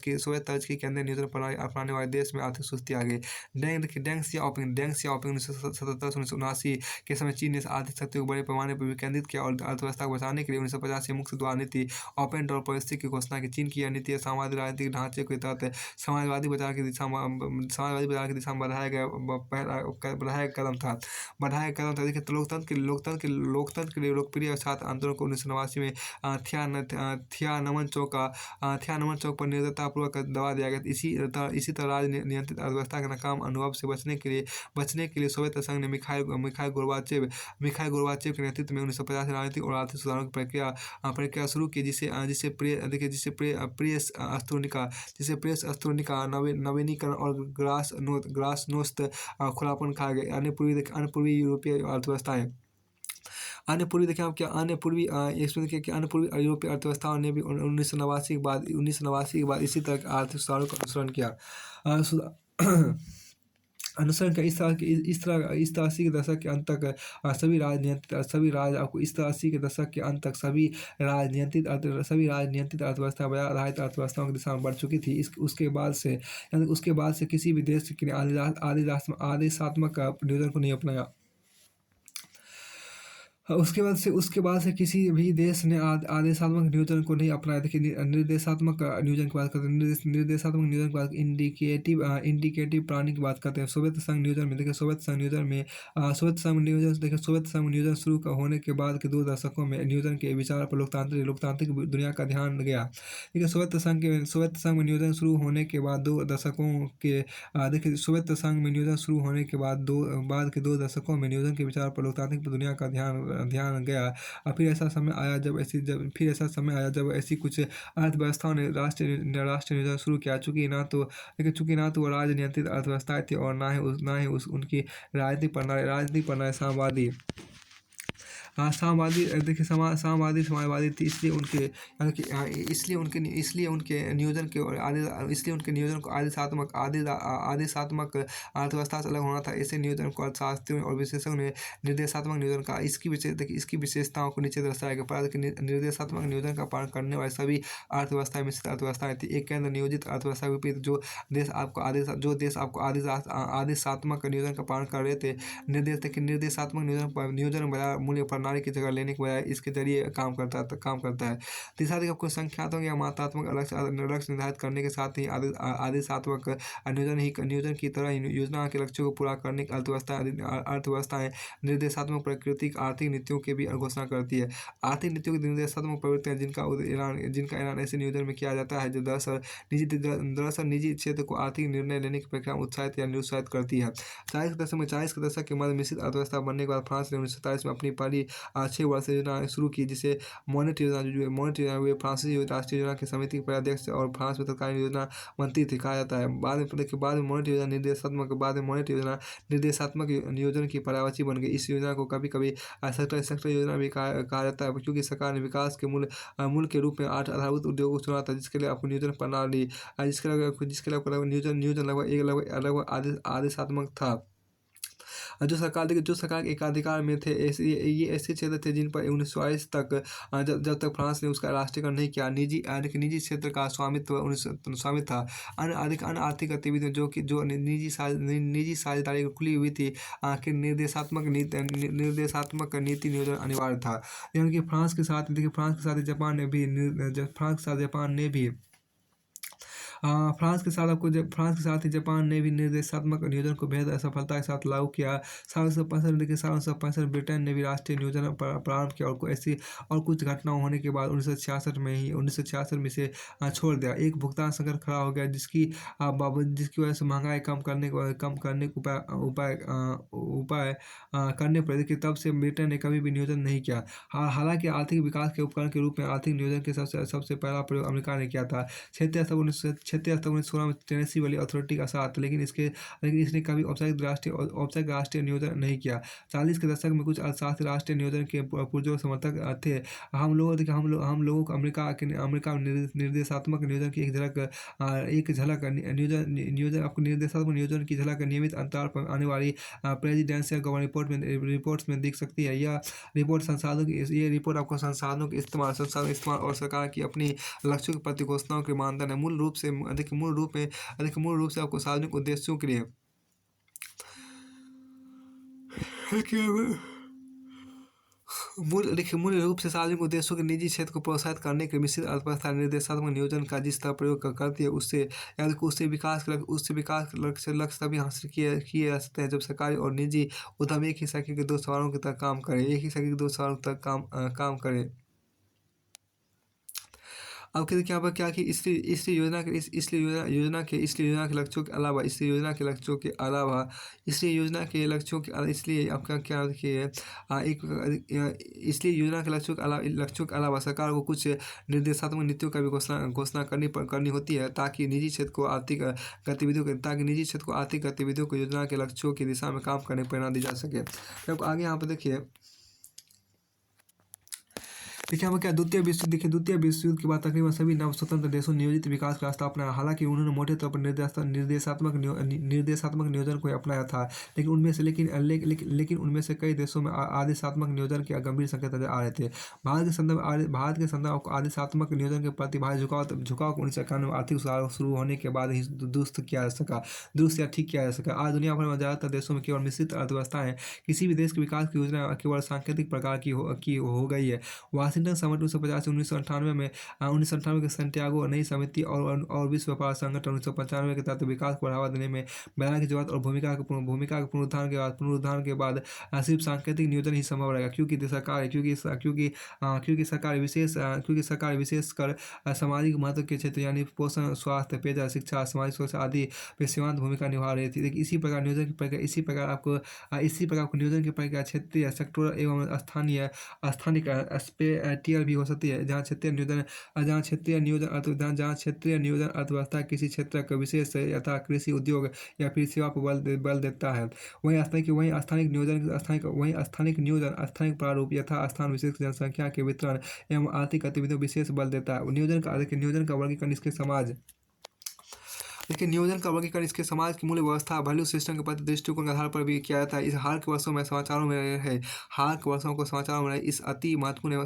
की केंद्रीय नियोजन प्रणाली अपनाने वाले देश में आर्थिक सुस्ती आ गई। डेंग सियाओपिंग 1977-1979 के समय चीन ने आर्थिक शक्ति को बड़े पैमाने पर विकेंद्रित किया और अर्थव्यवस्था को बचाने के लिए 1950 से मुक्त द्वार नीति, ओपन डोर पॉलिसी की घोषणा की। चीन की यह नीति साम्यवादी राजनीतिक ढांचे के तहत समाजवादी बाजार की दिशा में बढ़ाया गया कदम था। देखिए लोकतंत्र के लिए लोकप्रिय छात्र आंदोलन को 1989 में थियानमन चौक पर निर्दयतापूर्वक दबा दिया गया। इसी तरह नियंत्रित अर्थव्यवस्था के नाकाम अनुभव से बचने के लिए सोवियत संघ ने मिखाइल गोर्बाचेव के नेतृत्व में 1950 में राजनीतिक और आर्थिक सुधारों की प्रक्रिया शुरू की, जिसे प्रेस अस्त्रोनिका नवीनीकरण और ग्लासनोस्त खुलापन कहा गया। अन्य पूर्वी यूरोपीय अर्थव्यवस्थाएं अन्य पूर्वी देखिए आप क्या अन्य पूर्वी इसमें देखिए कि अन्य पूर्वी यूरोपीय अर्थव्यवस्थाओं ने भी 1989 के बाद इसी तरह के आर्थिक सुधारों का अनुसरण किया। अनुसरण का इस तरह 80 के दशक के अंत तक सभी राजनियंत्रित अर्थव्यवस्था बाजार आधारित अर्थव्यवस्थाओं की दिशा में बढ़ चुकी थी। उसके बाद से किसी भी देश ने आदेशात्मक नियोजन को नहीं अपनाया। उसके बाद से किसी भी देश ने आदेशात्मक नियोजन को नहीं अपनाया। देखिए निर्देशात्मक नियोजन की बात करते हैं। निर्देशात्मक नियोजन की बात इंडिकेटिव प्लानिंग की बात करते हैं। सोवियत संघ नियोजन में देखिए सोवियत संघ नियोजन शुरू होने के बाद के 2 दशकों में नियोजन के विचार पर लोकतांत्रिक दुनिया का ध्यान गया। देखिए सोवियत संघ में नियोजन शुरू होने के बाद 2 दशकों के देखिए सोवियत संघ में नियोजन शुरू होने के बाद 2 दशकों में नियोजन के विचार पर लोकतांत्रिक दुनिया का ध्यान गया। फिर ऐसा समय आया जब ऐसी कुछ अर्थव्यवस्थाओं ने राष्ट्रीय नियोजन शुरू किया। चूंकि ना तो वो राजनियंत्रित अर्थव्यवस्थाएं थी और ना ही उनकी राजनीतिक प्रणाली देखिए समाजवादी थी। इसलिए उनके नियोजन को आदेशात्मक अर्थव्यवस्था से अलग होना था। ऐसे नियोजन को अर्थशास्त्रियों और विशेषज्ञों ने निर्देशात्मक नियोजन कहा। इसकी विशेषताओं को नीचे दर्शाया गया। निर्देशात्मक नियोजन का पालन करने वाली सभी अर्थव्यवस्थाएं मिश्रित अर्थव्यवस्थाएं थी। एक केंद्र नियोजित अर्थव्यवस्था के विपरीत जो देश आपको आदेशात्मक नियोजन का पालन कर रहे थे। निर्देशात्मक नियोजन बाजार मूल्य प्रणाली की जगह लेने के बजाय इसके जरिए काम करता है। तीसरा देखिए आपको संख्यात्मक या मात्रात्मक लक्ष्य निर्धारित करने के साथ ही आदेशात्मक नियोजन की तरह योजना के लक्ष्यों को पूरा करने की अर्थव्यवस्थाएं निर्देशात्मक प्राकृतिक आर्थिक नीतियों की भी घोषणा करती है। आर्थिक नीतियों की निर्देशात्मक प्रवृत्तियां जिनका ऐलान ऐसे नियोजन में किया जाता है जो दरअसल निजी क्षेत्र को आर्थिक निर्णय लेने की प्रक्रिया में उत्साहित या निरुत्साहित करती है। 40 के दशक के मध्य मिश्रित अर्थव्यवस्था बनने के बाद फ्रांस ने 1947 में अपनी पहली 6 वर्ष योजना शुरू की, जिसे मोनेट योजना जो मोनेट योजना हुई फ्रांसीसी राष्ट्रीय योजना की समिति के अध्यक्ष और फ्रांस में तत्कालीन योजना मंत्री थे कहा जाता है। बाद में देखिए बाद में मोनेट योजना निर्देशात्मक नियोजन की पर्यायवाची बन गई। इस योजना को कभी कभी सेक्टर योजना भी कहा जाता है, क्योंकि सरकार ने विकास के मूल के रूप में 8 आधारभूत उद्योगों को चुना था, जिसके लिए आपको नियोजन प्रणाली जिसके लिए नियोजन नियोजन लगभग आदेशात्मक था। जो सरकार के एकाधिकार में थे, ये ऐसे क्षेत्र थे जिन पर 1922 तक जब तक फ्रांस ने उसका राष्ट्रीयकरण नहीं किया, निजी क्षेत्र का स्वामित्व था। अन्य आर्थिक गतिविधियां जो निजी साझेदारी खुली हुई थी कि निर्देशात्मक नीति नियोजन अनिवार्य था। यानी कि फ्रांस के साथ जापान ने भी फ्रांस के साथ ही जापान ने भी निर्देशात्मक नियोजन को बेहद सफलता के साथ लागू किया। 1965 ब्रिटेन ने भी राष्ट्रीय नियोजन प्रारंभ किया और कुछ घटनाओं होने के बाद 1966 में से छोड़ दिया। एक भुगतान संकट खड़ा हो गया, जिसकी वजह से महंगाई कम करने के उपाय करने पड़े। कि तब से ब्रिटेन ने कभी भी नियोजन नहीं किया। हालांकि आर्थिक विकास के उपकरण के रूप में आर्थिक नियोजन के सबसे पहला प्रयोग अमेरिका ने किया था 1916 में टेनेसी वाली अथॉरिटी का साथ, लेकिन इसने कभी औपचारिक राष्ट्रीय नियोजन नहीं किया। 40 के दशक में कुछ अर्थशास्त्री राष्ट्रीय नियोजन के पुरजोर समर्थक थे। हम लोगों को अमेरिका में निर्देशात्मक नियोजन की एक झलक निर्देशात्मक नियोजन की झलक नियमित अंतराल पर आने वाली प्रेसिडेंशियल गवर्नमेंट रिपोर्ट्स में दिख सकती है। ये रिपोर्ट आपको संसाधनों के इस्तेमाल और सरकार की अपनी लक्ष्यों के प्रति घोषणाओं के मानदंड है। मूल रूप से आपको सार्वजनिक उद्देश्यों के लिए मूल रूप से सार्वजनिक उद्देश्यों के निजी क्षेत्र को प्रोत्साहित करने के मिश्रित अर्थव्यवस्था निर्देशात्मक नियोजन का जिस तरह प्रयोग करती है, उससे विकास के लक्ष्य तभी हासिल किए जा सकते हैं जब सरकारी और निजी उद्यम एक ही साइकिल के दो सवारों की तरह काम करें। अब देखिए यहाँ पर क्या कि इसलिए योजना के लक्ष्यों के अलावा सरकार को कुछ निर्देशात्मक नीतियों का भी घोषणा करनी होती है, ताकि निजी क्षेत्र को आर्थिक गतिविधियों को योजना के लक्ष्यों की दिशा में काम करने की प्रेरणा दी जा सके। अब आगे यहाँ पर देखिए हम क्या द्वितीय विश्व युद्ध के बाद तकरीबन सभी नव स्वतंत्र देशों नियोजित विकास का रास्ता अपनाया। हालांकि उन्होंने मोटे तौर पर निर्देशात्मक नियोजन को अपनाया था, लेकिन उनमें से कई देशों में आदेशात्मक नियोजन के गंभीर संकेत नजर आ रहे थे। भारत के संदर्भ आदेशात्मक नियोजन के प्रति भारी झुकाव को 1991 में आर्थिक सुधार शुरू होने के बाद ही दुरुस्त या ठीक किया जा सका। आज दुनिया भर में ज्यादातर देशों में केवल मिश्रित अर्थव्यवस्थाएं, किसी भी देश के विकास की योजना केवल सांकेतिक प्रकार की हो गई है। वाशिंगटन समझ 1950 से 1998 के सैंटियागो नई समिति और विश्व व्यापार संगठन 1995 के तहत विकास को बढ़ावा देने में बयान की जरूरत और भूमिका के पुनरुत्थान के बाद सिर्फ सांकेतिक नियोजन ही संभव रहेगा, क्योंकि सरकार विशेषकर सामाजिक महत्व के क्षेत्र यानी पोषण, स्वास्थ्य, पेयजल, शिक्षा, सामाजिक सुरक्षा आदि पे सीमांत भूमिका निभा रही थी। इसी प्रकार आपको नियोजन की प्रक्रिया क्षेत्रीय, सेक्टोरल एवं स्थानिक टीएल भी हो सकती है, जहाँ क्षेत्रीय नियोजन अर्थव्यवस्था किसी क्षेत्र का विशेष यथा कृषि, उद्योग या फिर सेवा पर बल देता है। वहीं स्थानिक नियोजन स्थानिक प्रारूप यथा स्थान विशेष जनसंख्या के वितरण एवं आर्थिक गतिविधियों विशेष बल देता है। नियोजन का वर्गीकरण इसके समाज की मूल व्यवस्था वैल्यू सिस्टम के प्रति दृष्टिकोण के आधार पर भी किया जाता है। इस हाल के वर्षों को समाचारों में इस अति महत्वपूर्ण एवं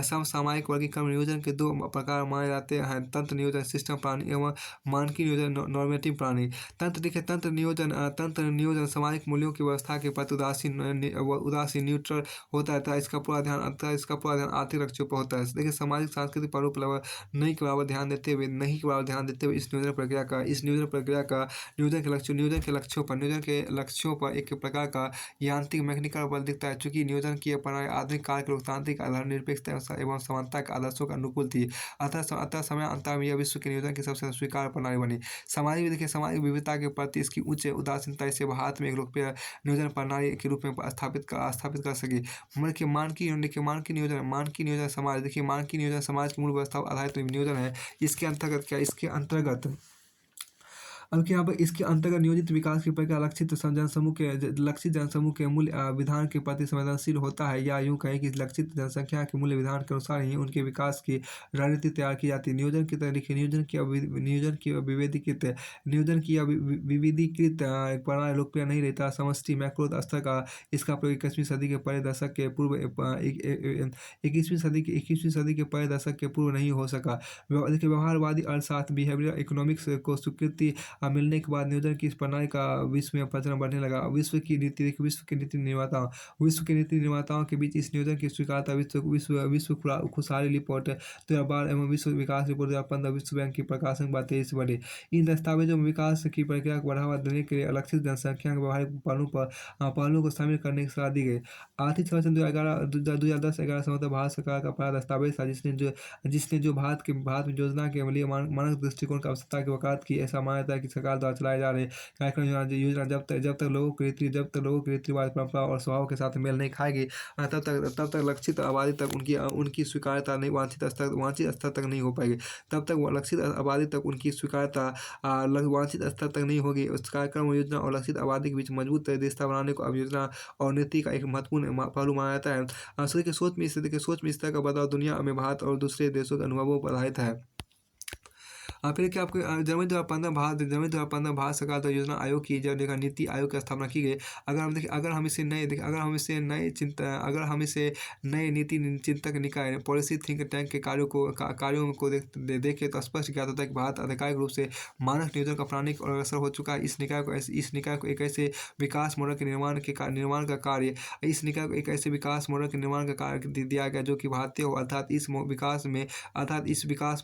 समसामयिक वर्गीकरण नियोजन के दो प्रकार माने जाते हैं: तंत्र नियोजन सिस्टम प्लानिंग एवं मानकीय नियोजन नॉर्मेटिव प्लानिंग। तंत्र नियोजन सामाजिक मूल्यों की व्यवस्था के प्रति उदासीन न्यूट्रल होता है तथा इसका पूरा ध्यान आर्थिक लक्ष्यों पर होता है। देखिए सामाजिक सांस्कृतिक प्रारूप नहीं के बराबर ध्यान देते हुए इस नियोजन के लक्ष्यों पर एक प्रकार का यांत्रिक मैकेनिकल बल दिखता है। चूंकि नियोजन की यह प्रणाली आधुनिक काल के लोकतांत्रिक आधार निरपेक्षता एवं समानता के आदर्शों के अनुकूल थी। अतः समय अंतर में यह विश्व के नियोजन की सबसे स्वीकार्य प्रणाली बनी। सामाजिक विविधता के प्रति इसकी उच्च उदासीनता इसे भारत में एक लोकप्रिय नियोजन प्रणाली के रूप में स्थापित कर सकी। मानकीय नियोजन समाज, देखिए मानकीय नियोजन समाज की मूल व्यवस्था पर आधारित नियोजन है। इसके अंतर्गत नियोजित विकास की प्रक्रिया लक्षित जनसमूह के मूल्य विधान के प्रति संवेदनशील होता है, या यूं कहें कि लक्षित जनसंख्या के मूल्य विधान के अनुसार ही उनके विकास की रणनीति तैयार की जाती है। नियोजन की विविधीकृत प्रणाली लोकप्रिय नहीं रहता। समष्टि मैक्रो स्तर का इसका प्रयोग 21वीं सदी के पहले दशक के पूर्व 21वीं सदी के पहले दशक के पूर्व नहीं हो सका। देखिए व्यवहारवादी अर्थशास्त्र बिहेवियरल इकोनॉमिक्स को स्वीकृति मिलने के बाद नियोजन की इस प्रणाली का विश्व में प्रचलन बढ़ने लगा। विश्व के नीति निर्माताओं के बीच इस नियोजन की स्वीकार्यता विश्व खुशहाली रिपोर्ट 2012 एवं विश्व विकास रिपोर्ट 2015 विश्व बैंक की प्रकाशन के बाद तेजी से बढ़ी। इन दस्तावेजों में विकास की प्रक्रिया को बढ़ावा देने के लिए अलक्षित जनसंख्या के व्यवहारिक पहलुओं को शामिल करने की सलाह दी गई। आर्थिक सर्वेक्षण 2010-11 से मतलब भारत सरकार का पहला दस्तावेज था जिसने जो भारत में योजना के लिए मानक दृष्टिकोण की आवश्यकता की वकालत की। ऐसा माना जाता है कि सरकार द्वारा चलाए जा रहे कार्यक्रम योजना जब तक लोगों की रीति रिवाज, परंपरा और स्वभाव के साथ मेल नहीं खाएगी, तब तक लक्षित आबादी तक उनकी स्वीकार्यता नहीं वांछित स्तर तक नहीं हो पाएगी। तब तक लक्षित आबादी तक उनकी स्वीकार्यता वांछित स्तर तक नहीं होगी। उस कार्यक्रम योजना और लक्षित आबादी के बीच मजबूत रिश्ता बनाने को अब योजना और नीति का एक महत्वपूर्ण पहलू माना जाता है। सोच में इस तरह का बदलाव दुनिया में भारत और दूसरे देशों के अनुभवों पर आधारित है। फिर क्या आपको जनवरी 2015 भारत सरकार द्वारा योजना आयोग की जब देखा नीति आयोग की स्थापना की गई। अगर हम इसे नए नीति चिंतक निकाय पॉलिसी थिंक टैंक के कार्यों को देखें तो स्पष्ट ज्ञात होता है कि भारत आधिकारिक रूप से मानक नियोजन का प्राणी और अग्रसर हो चुका है। इस निकाय को एक ऐसे विकास मॉडल के निर्माण का कार्य दिया गया जो कि भारतीय हो, अर्थात इस विकास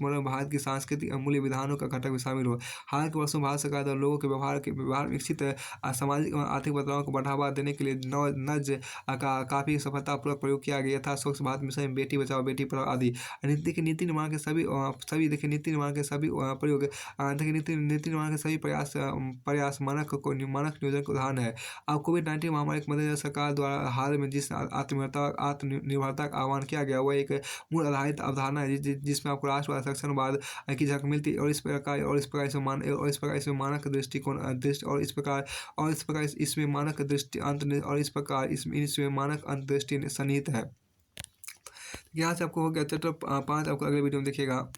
मॉडल में भारत की सांस्कृतिक मूल्य विधानों का घटक भी शामिल हो। हाल के वर्षों में भारत सरकार द्वारा लोगों के व्यवहार में इच्छित सामाजिक और आर्थिक बदलाव को बढ़ावा देने के लिए नज का काफी सफलतापूर्वक प्रयोग किया गया था। स्वच्छ भारत मिशन, बेटी बचाओ बेटी पढ़ाओ आदि नीति निर्माण के सभी प्रयास मानक नियोजन के उदाहरण है। अब कोविड-19 महामारी के मद्देनजर सरकार द्वारा हाल में जिस आत्मनिर्भरता का आह्वान किया गया वह एक मूल आधारित अवधारणा है जिसमें आपको राष्ट्रवाद संरक्षणवाद की झलक मिलती है। और इस प्रकार इसमें मानक दृष्टिकोण सन्निहित है। यहाँ से आपको हो गया चैप्टर 5, आपको अगले वीडियो में देखिएगा।